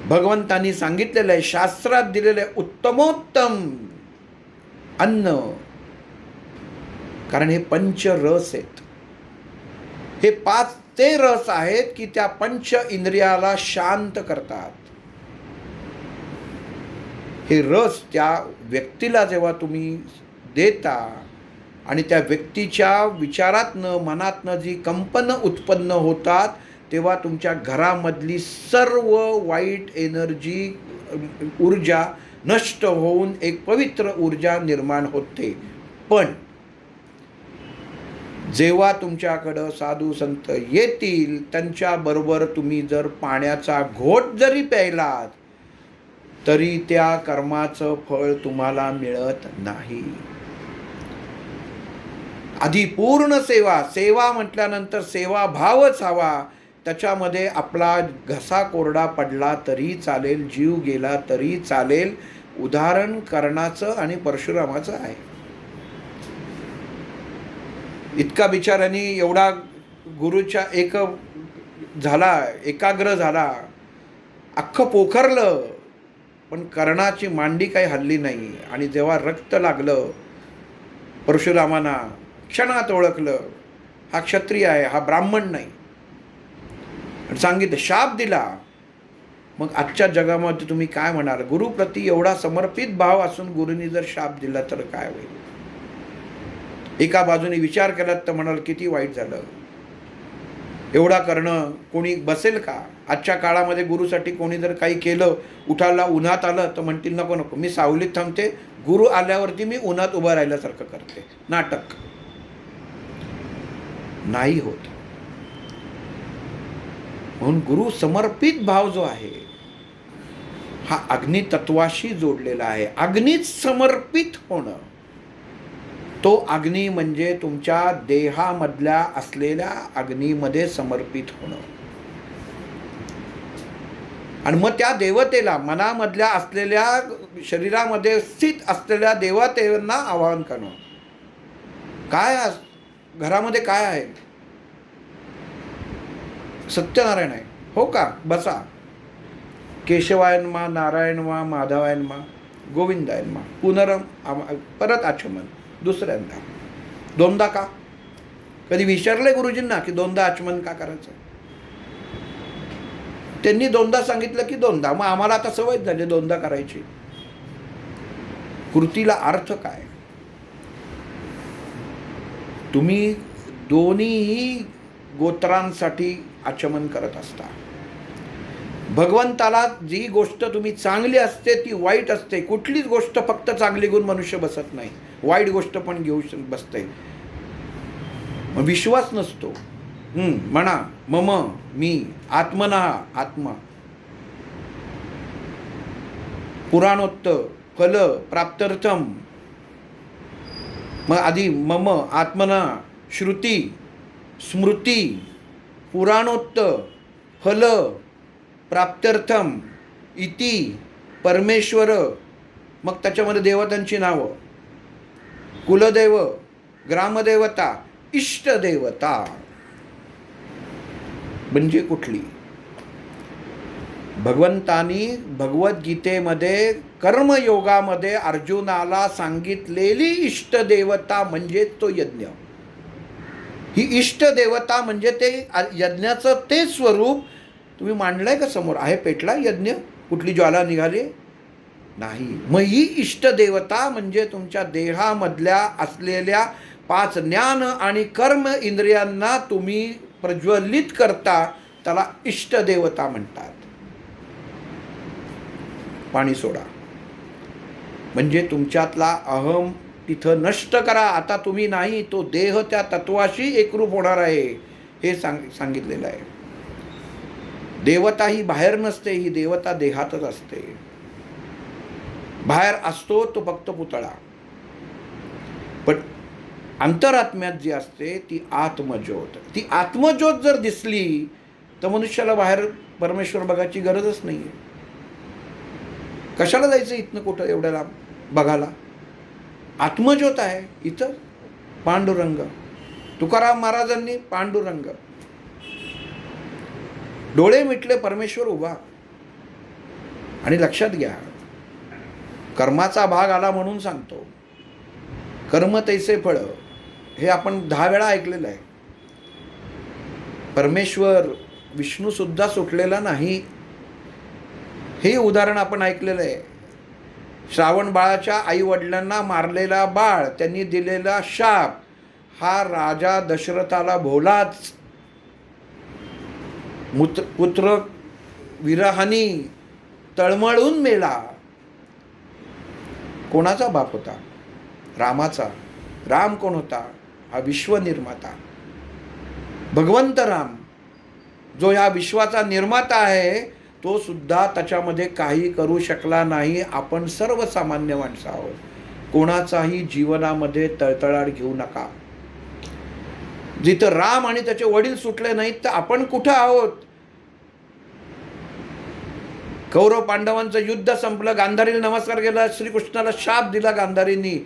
भगवंतांनी सांगितलेलं आहे, शास्त्रात दिलेलं आहे, उत्तमोत्तम अन्न. कारण हे पंचरस आहेत. हे 5 ते रस आहेत की त्या पंच इंद्रियाला शांत करतात. हे रस त्या व्यक्तीला जेव्हा तुम्ही देता आणि त्या व्यक्तीच्या विचारातनं मनातनं जी कंपनं उत्पन्न होतात तेव्हा तुमच्या घरामधली सर्व वाईट एनर्जी ऊर्जा नष्ट होऊन एक पवित्र ऊर्जा निर्माण होते. पण जेव्हा तुमच्याकडं साधू संत येतील त्यांच्याबरोबर तुम्ही जर पाण्याचा घोट जरी प्यायलात तरी त्या कर्माचं फळ तुम्हाला मिळत नाही. आधी पूर्ण सेवा म्हटल्यानंतर सेवाभावच हवा. त्याच्यामध्ये आपला घसा कोरडा पडला तरी चालेल, जीव गेला तरी चालेल. उदाहरण कर्णाचं आणि परशुरामाचं आहे. इतका बिचाऱ्यांनी एवढा गुरुच्या एकाग्र झाला, अख्खं पोखरलं, पण कर्णाची मांडी काही हल्ली नाही. आणि जेव्हा रक्त लागलं परशुरामांना क्षणात ओळखलं हा क्षत्रिय आहे, हा ब्राह्मण नाही. आणि सांगितलं, शाप दिला. मग आजच्या जगामध्ये तुम्ही काय म्हणाल? गुरुप्रती एवढा समर्पित भाव असून गुरुनी जर शाप दिला तर काय होईल? एका बाजूने विचार केला तर म्हणाल किती वाईट झालं. एवढा करणं कोणी बसेल का? आजच्या काळामध्ये गुरुसाठी कोणी जर काही केलं, उठायला उन्हात आलं तर म्हणतील नको नको, मी सावलीत थांबते, गुरु आल्यावरती मी उन्हात उभं राहिल्यासारखं करते. नाटक नाही होत. म्हणून गुरु समर्पित भाव जो आहे हा अग्नितत्वाशी जोडलेला आहे. अग्नीत समर्पित होणं, तो अग्नी म्हणजे तुमच्या देहामधल्या असलेल्या अग्नीमध्ये समर्पित होणं. आणि मग त्या देवतेला, मनामधल्या असलेल्या, शरीरामध्ये स्थित असलेल्या देवतेंना आवाहन करणं. काय घरामध्ये काय आहे? सत्यनारायण आहे. हो का? बसा. केशवायनमा, नारायणमा, माधवायनमा, गोविंदायनमा, परत आचमन. दुसऱ्यांदा दोनदा का? कधी विचारलंय गुरुजींना की दोनदा आचमन का करायचं? त्यांनी दोनदा सांगितलं की दोनदा. मग आम्हाला आता सवय झाली दोनदा करायची. कृतीला अर्थ काय? तुम्ही दोन्हीही गोत्रांसाठी आचमन करत असता. भगवंताला जी गोष्ट तुम्ही चांगली असते ती वाईट असते. कुठलीच गोष्ट फक्त चांगली घेऊन मनुष्य बसत नाही, वाईट गोष्ट पण घेऊ बसते. विश्वास नसतो. म्हणा मम, मी, आत्मना, आत्मा. पुराणोत्त फल प्राप्त्यर्थम. मग आधी मम, आत्मना, श्रुती, स्मृती, पुराणोत्त फल प्राप्त्यर्थम इति परमेश्वर. मग त्याच्यामध्ये देवतांची नावं, कुलदेव, ग्रामदेवता, इष्टदेवता. म्हणजे कुठली? भगवंतानी भगवद्गीतेमध्ये कर्मयोगामध्ये अर्जुनाला सांगितलेली इष्टदेवता म्हणजे तो यज्ञ. ही इष्टदेवता म्हणजे ते यज्ञाचं ते स्वरूप तुम्ही मांडलंय का समोर? आहे पेटला यज्ञ? कुठली ज्वाला निघाली? नाही. मग ही इष्टदेवता म्हणजे तुमच्या देहामधल्या असलेल्या 5 ज्ञान आणि कर्म इंद्रियांना तुम्ही प्रज्वलित करता, त्याला इष्टदेवता म्हणतात. पाणी सोडा म्हणजे तुमच्यातला अहम तिथं नष्ट करा. आता तुम्ही नाही, तो देह त्या तत्वाशी एकरूप होणार आहे हे सांगितलेलं आहे. देवता ही बाहेर नसते, ही देवता देहातच असते. बाहेर असतो तो फक्त पुतळा, पण अंतरात्म्यात जी असते ती आत्मज्योत. ती आत्मज्योत जर दिसली तर मनुष्याला बाहेर परमेश्वर बघायची गरजच नाही आहे. कशाला जायचं इथनं कुठं एवढ्या लांब बघायला? आत्मज्योत आहे इथं. पांडुरंग, तुकाराम महाराजांनी पांडुरंग, डोळे मिटले परमेश्वर उभा. आणि लक्षात घ्या, कर्माचा भाग आला म्हणून सांगतो, कर्म तैसे फळ, हे आपण 10 वेळा ऐकलेलं आहे. परमेश्वर विष्णू सुद्धा सुटलेला नाही, हे उदाहरण आपण ऐकलेलं आहे. श्रावण बाळाच्या आईवडिलांना मारलेला बाळ, त्यांनी दिलेला शाप, हा राजा दशरथाला भोलाच पुत्र विरहानी तळमळून मेला. कोणाचा बाप होता? रामाचा. राम कोण होता? हा विश्वनिर्माता भगवंत राम, जो ह्या विश्वाचा निर्माता आहे, तो सुद्धा त्याच्यामध्ये काही करू शकला नाही. आपण सर्वसामान्य माणसं आहोत. कोणाचाही जीवनामध्ये तळतळाट घेऊ नका. जिथं राम आणि त्याचे वडील सुटले नाहीत, तर आपण कुठं आहोत? कौरव पांडवांचं युद्ध संपलं, गांधारीला नमस्कार केला, श्रीकृष्णाला शाप दिला गांधारींनी,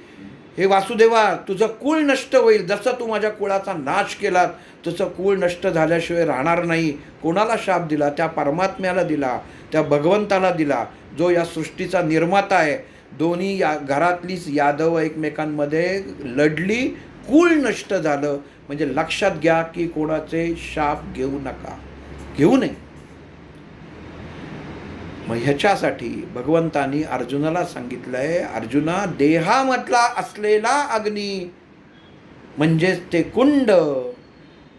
हे वासुदेवा, तुझं कुळ नष्ट होईल. जसं तू माझ्या कुळाचा नाश केलात, तसं कुळ नष्ट झाल्याशिवाय राहणार नाही. कोणाला शाप दिला? त्या परमात्म्याला दिला, त्या भगवंताला दिला, जो या सृष्टीचा निर्माता आहे. दोन्ही घरातलीच यादव एकमेकांमध्ये लढली, कुळ नष्ट झालं. म्हणजे लक्षात घ्या की कोणाचे शाप घेऊ नका, घेऊ नये. मग ह्याच्यासाठी भगवंतानी अर्जुनाला सांगितलंय, अर्जुना, देहामधला असलेला अग्नी म्हणजेच ते कुंड,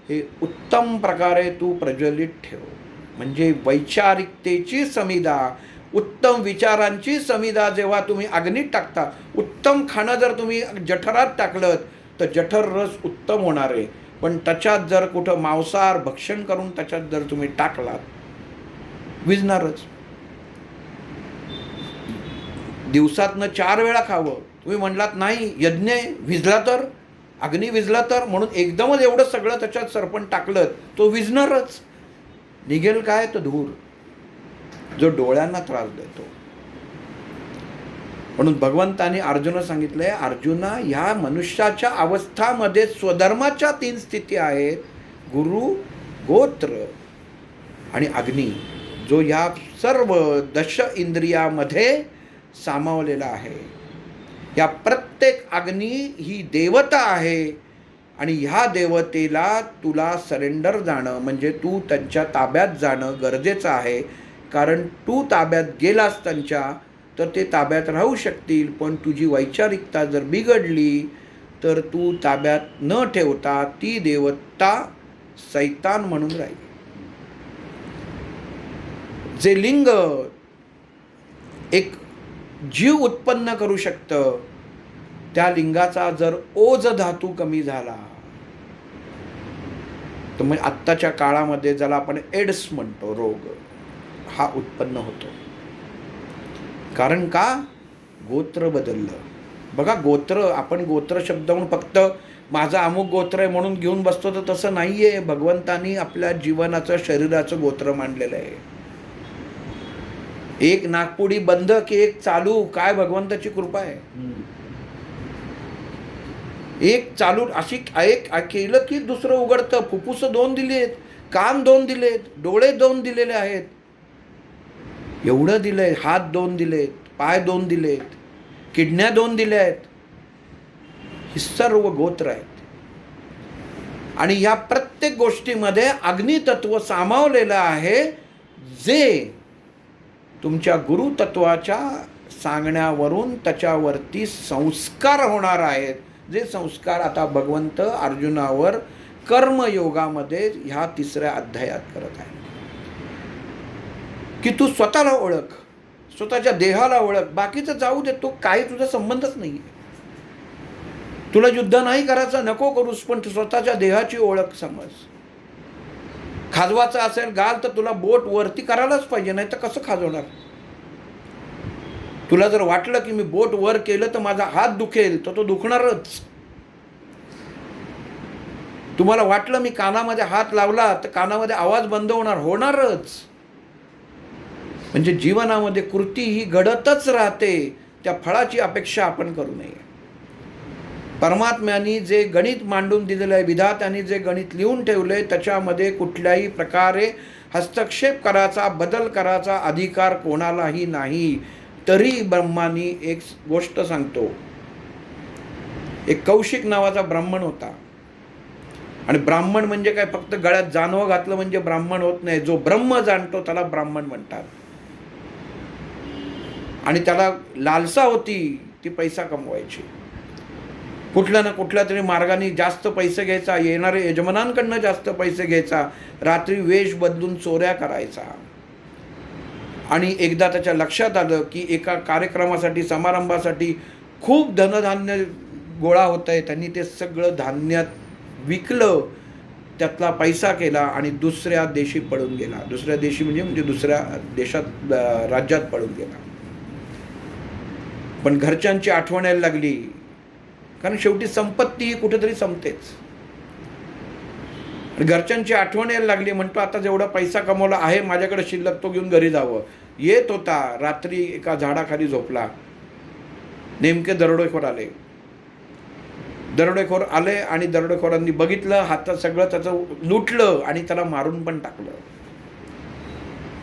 हे उत्तम प्रकारे तू प्रज्वलित ठेव. म्हणजे वैचारिकतेची समिधा, उत्तम विचारांची समिधा जेव्हा तुम्ही अग्नीत टाकता, उत्तम खाणं जर तुम्ही जठरात टाकलं तर जठर रस उत्तम होणार आहे. पण त्याच्यात जर कुठं मांसाहार भक्षण करून त्याच्यात जर तुम्ही टाकलात, विझणारच. दिवसातनं 4 वेळा खावं. तुम्ही म्हणलात नाही, यज्ञ विझला तर, अग्नी विझला तर, म्हणून एकदमच एवढं सगळं त्याच्यात सरपण टाकलं, तो विझणारच. निघेल काय? तर धूर, जो डोळ्यांना त्रास देतो. म्हणून भगवंताने अर्जुना सांगितलंय, अर्जुना, ह्या मनुष्याच्या अवस्थामध्ये स्वधर्माच्या 3 स्थिती आहेत: गुरु, गोत्र आणि अग्नी, जो या सर्व 10 इंद्रियामध्ये सामावलेला आहे. या प्रत्येक अग्नी ही देवता आहे आणि ह्या देवतेला तुला सरेंडर जाणं, म्हणजे तू त्यांच्या ताब्यात जाणं गरजेचं आहे. कारण तू ताब्यात गेलास त्यांच्या, तर ते ताब्यात राहू शकतील. पण तुझी वैचारिकता जर बिघडली तर तू ताब्यात न ठेवता ती देवता सैतान म्हणून राहील. जे लिंग एक जीव उत्पन्न करू शकतं, त्या लिंगाचा जर ओज धातू कमी झाला तर मग आत्ताच्या काळामध्ये ज्याला आपण एड्स म्हणतो रोग, हा उत्पन्न होतो. कारण का? गोत्र बदललं. बघा, गोत्र, आपण गोत्र शब्द म्हणून फक्त माझं अमुक गोत्र आहे म्हणून घेऊन बसतो, तर तसं नाही आहे. भगवंतानी आपल्या जीवनाचं, शरीराचं गोत्र मांडलेलं आहे. एक नागपुडी बंद की एक चालू, काय भगवंताची कृपा आहे. एक चालू अशी एक केलं की दुसरं उघडतं. फुफ्फुस 2 दिलेत, कान 2 दिलेत, डोळे 2 दिलेले आहेत, एवढं दिलंय. हात 2 दिलेत, पाय 2 दिलेत, किडन्या 2 दिल्या आहेत. ही सर्व गोत्र आहेत. आणि ह्या प्रत्येक गोष्टीमध्ये अग्नितत्व सामावलेलं आहे, जे तुमच्या गुरुतत्वाच्या सांगण्यावरून त्याच्यावरती संस्कार होणार आहेत. जे संस्कार आता भगवंत अर्जुनावर कर्मयोगामध्ये ह्या 3ऱ्या अध्यायात करत आहे. की तू स्वतःला ओळख, स्वतःच्या देहाला ओळख, बाकीचं जाऊ दे, तो काही तुझा संबंधच नाही. तुला युद्ध नाही करायचं, नको करूस, पण तू स्वतःच्या देहाची ओळख समज. खाजवाचं असेल गाल तर तुला बोट वरती करायलाच पाहिजे, नाही तर कसं खाजवणार? तुला जर वाटलं की मी बोट वर केलं तर माझा हात दुखेल, तर तो दुखणारच. तुम्हाला वाटलं मी कानामध्ये हात लावला तर कानामध्ये आवाज बंद होणारच. म्हणजे जीवनामध्ये कृती ही घडतच राहते. त्या फळाची अपेक्षा आपण करू नये. परमात्म्याने जे गणित मांडून दिलेलं आहे, विधात्याने जे गणित लिहून ठेवले, त्याच्यामध्ये कुठल्याही प्रकारे हस्तक्षेप करायचा, बदल करायचा अधिकार कोणालाही नाही. तरी ब्रह्मानी एक गोष्ट सांगतो. एक कौशिक नावाचा ब्राह्मण होता. आणि ब्राह्मण म्हणजे काय, फक्त गळ्यात जानवं घातलं म्हणजे ब्राह्मण होत नाही. जो ब्रह्म जाणतो त्याला ब्राह्मण म्हणतात. आणि त्याला लालसा होती ती पैसा कमवायची, कुठल्या ना कुठल्या तरी मार्गाने जास्त पैसे घ्यायचा, येणाऱ्या यजमानांकडनं जास्त पैसे घ्यायचा, रात्री वेश बदलून चोऱ्या करायचा. आणि एकदा त्याच्या लक्षात आलं की एका कार्यक्रमासाठी, समारंभासाठी खूप धनधान्य गोळा होत आहे. त्यांनी ते सगळं धान्यात विकलं, त्यातला पैसा केला आणि दुसऱ्या देशी पळून गेला. दुसऱ्या देशी म्हणजे दुसऱ्या देशात, राज्यात पळून गेला. पण घरच्यांची आठवण यायला लागली, कारण शेवटी संपत्ती ही कुठेतरी संपतेच. घरच्यांची आठवण यायला लागली. म्हणतो आता जेवढा पैसा कमवला आहे माझ्याकडे शिल्लक, तो घेऊन घरी जावं. येत होता, रात्री एका झाडाखाली झोपला. नेमके दरोडेखोर आले. दरोडेखोर आले आणि दरोडेखोरांनी बघितलं, हातात सगळं त्याचं लुटलं आणि त्याला मारून पण टाकलं.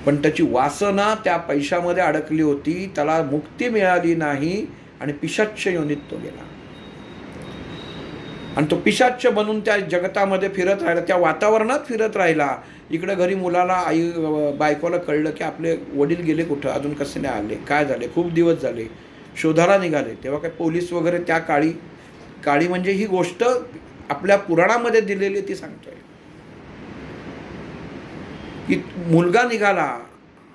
पण त्याची वासना त्या पैशामध्ये अडकली होती, त्याला मुक्ती मिळाली नाही आणि पिशाच्च योनीत तो गेला. आणि तो पिशाच्च बनून त्या जगतामध्ये फिरत राहिला, त्या वातावरणात फिरत राहिला. इकडे घरी मुलाला, बायकोला कळलं की आपले वडील गेले कुठं, अजून कसे नाही आले, काय झाले, खूप दिवस झाले. शोधायला निघाले. तेव्हा काय पोलीस वगैरे, त्या काळी म्हणजे ही गोष्ट आपल्या पुराणामध्ये दिलेली ती सांगतोय की मुलगा निघाला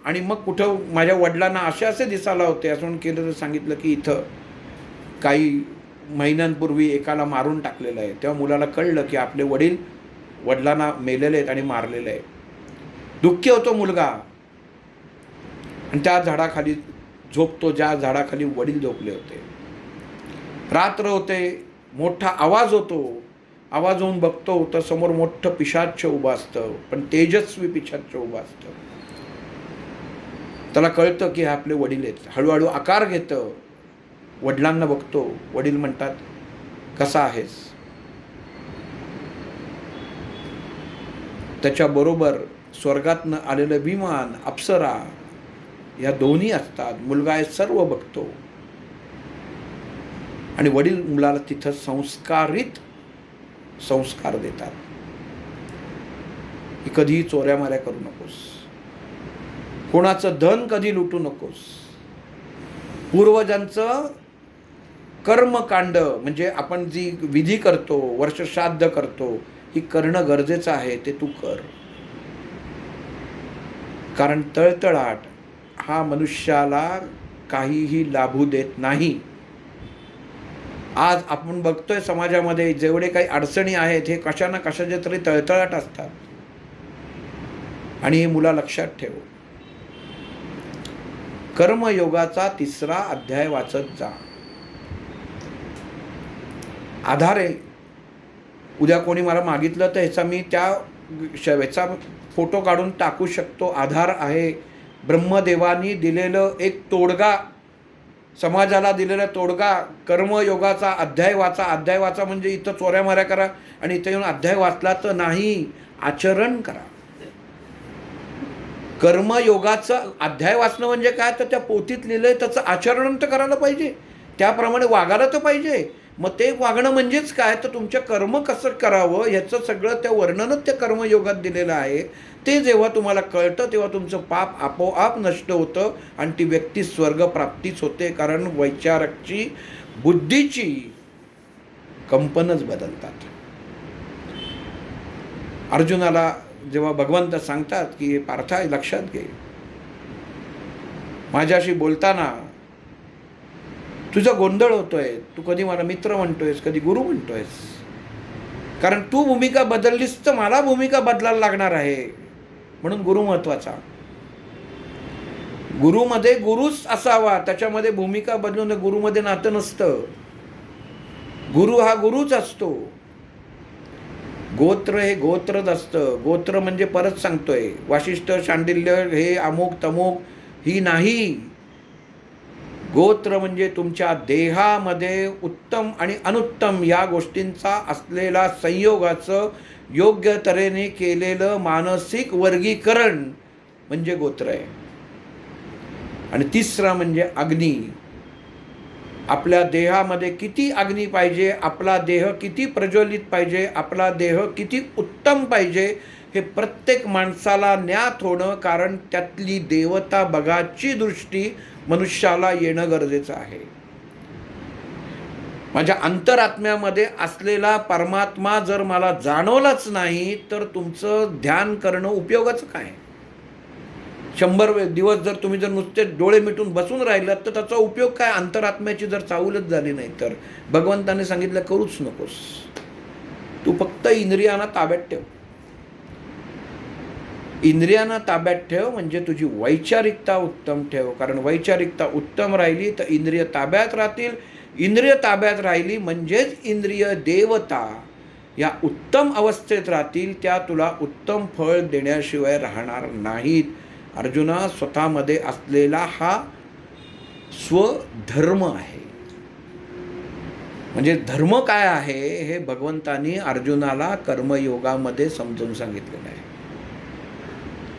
आणि मग कुठं माझ्या वडिलांना असे दिसायला होते, असं म्हणून केलं. तर सांगितलं की इथं काही महिन्यांपूर्वी एकाला मारून टाकलेलं आहे. तेव्हा मुलाला कळलं की आपले वडिलांना मेलेले आहेत आणि मारलेले आहे. दुःखी होतो मुलगा आणि त्या झाडाखाली झोपतो, ज्या झाडाखाली वडील झोपले होते. रात्र होते, मोठा आवाज होतो. आवाज होऊन बघतो तर समोर मोठं पिशाच्च उभं असतं, पण तेजस्वी पिशाच्च उभं असतं. त्याला कळतं की हे आपले वडील आहेत. हळूहळू आकार घेतं. वडिलांना बघतो. वडील म्हणतात, कसा आहेस? त्याच्याबरोबर स्वर्गातनं आलेलं विमान, अप्सरा, या दोन्ही असतात. मुलगा हे सर्व बघतो आणि वडील मुलाला तिथं संस्कार देतात की कधीही चोऱ्यामाऱ्या करू नकोस, कोणाचं धन कधी लुटू नकोस. पूर्वजांचं कर्मकांड म्हणजे आपण जी विधी करतो, वर्षश्राद्ध करतो, ही करणं गरजेचं आहे. ते तू कर, कारण तळतळाट हा मनुष्याला काहीही लाभू देत नाही. आज आपण बघतोय समाजामध्ये जेवढे काही अडचणी आहेत, हे कशा ना कशाचे तरी तळतळाट असतात. आणि हे मुला लक्षात ठेव. कर्मयोगाचा 3रा अध्याय वाचत जा. आधार आहे. उद्या कोणी मला मागितलं तर ह्याचा मी ह्याचा फोटो काढून टाकू शकतो. आधार आहे. ब्रह्मदेवानी दिलेलं एक तोडगा, समाजाला दिलेला तोडगा. कर्मयोगाचा अध्याय वाचा म्हणजे इथं चोऱ्यामाऱ्या करा आणि इथं येऊन अध्याय वाचला तर नाही, आचरण करा. कर्मयोगाचं अध्याय वाचणं म्हणजे काय, तर त्या पोथीत लिहिलंय त्याचं आचरण तर करायला पाहिजे, त्याप्रमाणे वागायला तर पाहिजे. मग ते वागणं म्हणजेच काय, तर तुमच्या कर्म कसं करावं ह्याचं सगळं त्या वर्णनच त्या कर्मयोगात दिलेलं आहे. ते जेव्हा तुम्हाला कळतं तेव्हा तुमचं पाप आपोआप नष्ट होतं आणि ती व्यक्ती स्वर्गप्राप्तीच होते. कारण वैचारकची, बुद्धीची कंपनच बदलतात. अर्जुनाला जेव्हा भगवंत सांगतात की पार्था लक्षात घे, माझ्याशी बोलताना तुझा गोंधळ होतोय, तू कधी मला मित्र म्हणतोयस, कधी गुरु म्हणतोयस. कारण तू भूमिका बदललीस तर मला भूमिका बदलायला लागणार आहे. म्हणून गुरु महत्वाचा. गुरुमध्ये गुरुच असावा, त्याच्यामध्ये भूमिका बदलून गुरुमध्ये नातं नसतं. गुरु हा गुरुच असतो. गोत्र हे गोत्रच असतं. गोत्र म्हणजे परत सांगतोय, वाशिष्ठ, शांडिल्य, हे अमुक तमुक ही नाही. गोत्र म्हणजे तुमच्या देहामध्ये उत्तम आणि अनुत्तम या गोष्टींचा असलेला संयोगाचं योग्य तऱ्हेने केलेलं मानसिक वर्गीकरण म्हणजे गोत्र आहे. आणि 3रा म्हणजे अग्नी. आपल्या देहामध्ये किती अग्नी पाहिजे, आपला देह किती प्रज्वलित पाहिजे, आपला देह किती उत्तम पाहिजे, हे प्रत्येक माणसाला ज्ञात होणं. कारण त्यातली देवता बघाची दृष्टी मनुष्याला येणं गरजेचं आहे. माझ्या अंतरात्म्यामध्ये असलेला परमात्मा जर मला जाणवलाच नाही तर तुमचं ध्यान करणं उपयोगाचं काय? 100 दिवस जर तुम्ही जर नुसते डोळे मिटून बसून राहिलात तर त्याचा उपयोग काय? अंतरात्म्याची जर चाहूलच झाली नाही तर. भगवंताने सांगितलं करूच नकोस, तू फक्त इंद्रियांना ताब्यात ठेव. इंद्रियांना ताब्यात ठेव म्हणजे तुझी वैचारिकता उत्तम ठेव. कारण वैचारिकता उत्तम राहिली तर इंद्रिय ताब्यात राहतील. इंद्रिय ताब्यात राहिली म्हणजेच इंद्रिय देवता या उत्तम अवस्थेत राहतील. त्या तुला उत्तम फळ देण्याशिवाय राहणार नाहीत. अर्जुना, स्वतःमध्ये असलेला हा स्वधर्म आहे. म्हणजे धर्म काय आहे हे भगवंतांनी अर्जुनाला कर्मयोगामध्ये समजून सांगितलेलं आहे.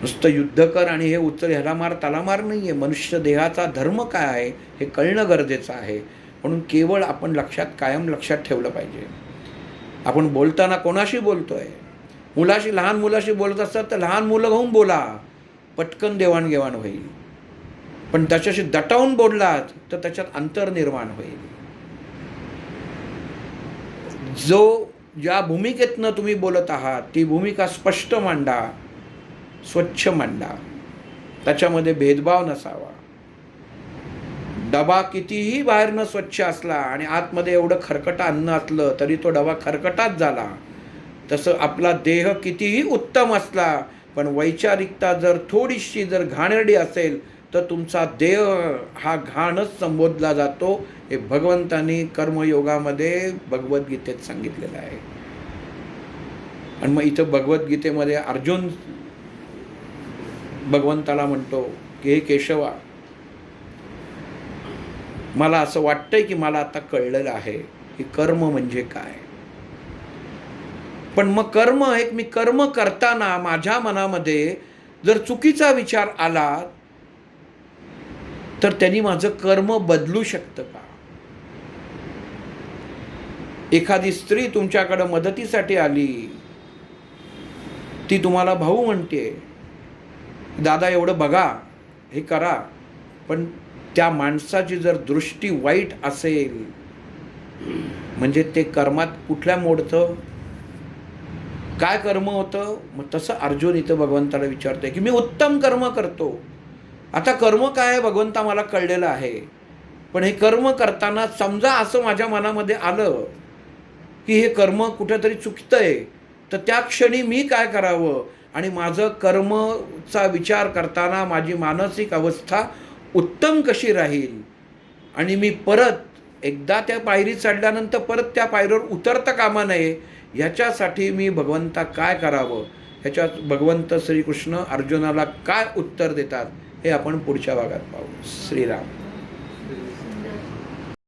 नुसतं युद्ध कर आणि हे उचल, ह्याला मार त्याला मार नाही आहे. मनुष्य देहाचा धर्म काय आहे हे कळणं गरजेचं आहे. म्हणून केवळ आपण कायम लक्षात ठेवलं पाहिजे. आपण बोलताना कोणाशी बोलतोय? मुलाशी, लहान मुलाशी बोलत असतात तर लहान मुलं घेऊन बोला, पटकन देवाणघेवाण होईल. पण त्याच्याशी दटावून बोललात तर त्याच्यात अंतर निर्माण होईल. ज्या भूमिकेतनं तुम्ही बोलत आहात ती भूमिका स्पष्ट मांडा, स्वच्छ मांडा, त्याच्यामध्ये भेदभाव नसावा. डबा कितीही बाहेरनं स्वच्छ असला आणि आतमध्ये एवढं खरकटं अन्न असलं तरी तो डबा खरकटाच झाला. तसं आपला देह कितीही उत्तम असला पण वैचारिकता जर थोडीशी जर घाणेरडी असेल तर तुमचा देह हा घाणच संबोधला जातो. हे भगवंतांनी कर्मयोगामध्ये भगवद्गीतेत सांगितलेलं आहे. आणि मग इथं भगवद्गीतेमध्ये अर्जुन भगवंताला म्हणतो की हे केशवा, मला असं वाटतंय की मला आता कळलेलं आहे की कर्म म्हणजे काय. पण मग मी कर्म करताना माझ्या मनामध्ये जर चुकीचा विचार आला तर त्यांनी माझं कर्म बदलू शकतं का? एखादी स्त्री तुमच्याकडे मदतीसाठी आली, ती तुम्हाला भाऊ म्हणते, दादा एवढं बघा, हे करा, पण त्या माणसाची जर दृष्टी वाईट असेल म्हणजे ते कर्मात कुठल्या मोडतं? काय कर्म होतं? मग तसं अर्जुन इथं भगवंताला विचारतोय की मी उत्तम कर्म करतो. आता कर्म काय आहे भगवंता मला कळलेलं आहे, पण हे कर्म करताना समजा असं माझ्या मनामध्ये आलं की हे कर्म कुठेतरी चुकतंय तर त्या क्षणी मी काय करावं? आणि माझं कर्मचा विचार करताना माझी मानसिक अवस्था उत्तम कशी राहील आणि मी परत एकदा त्या पायरी चढल्यानंतर परत त्या पायरीवर उतरता कामा नये, ह्याच्यासाठी मी भगवंता काय करावं? ह्याच्यात भगवंत श्रीकृष्ण अर्जुनाला काय उत्तर देतात हे आपण पुढच्या भागात पाहू. श्रीराम.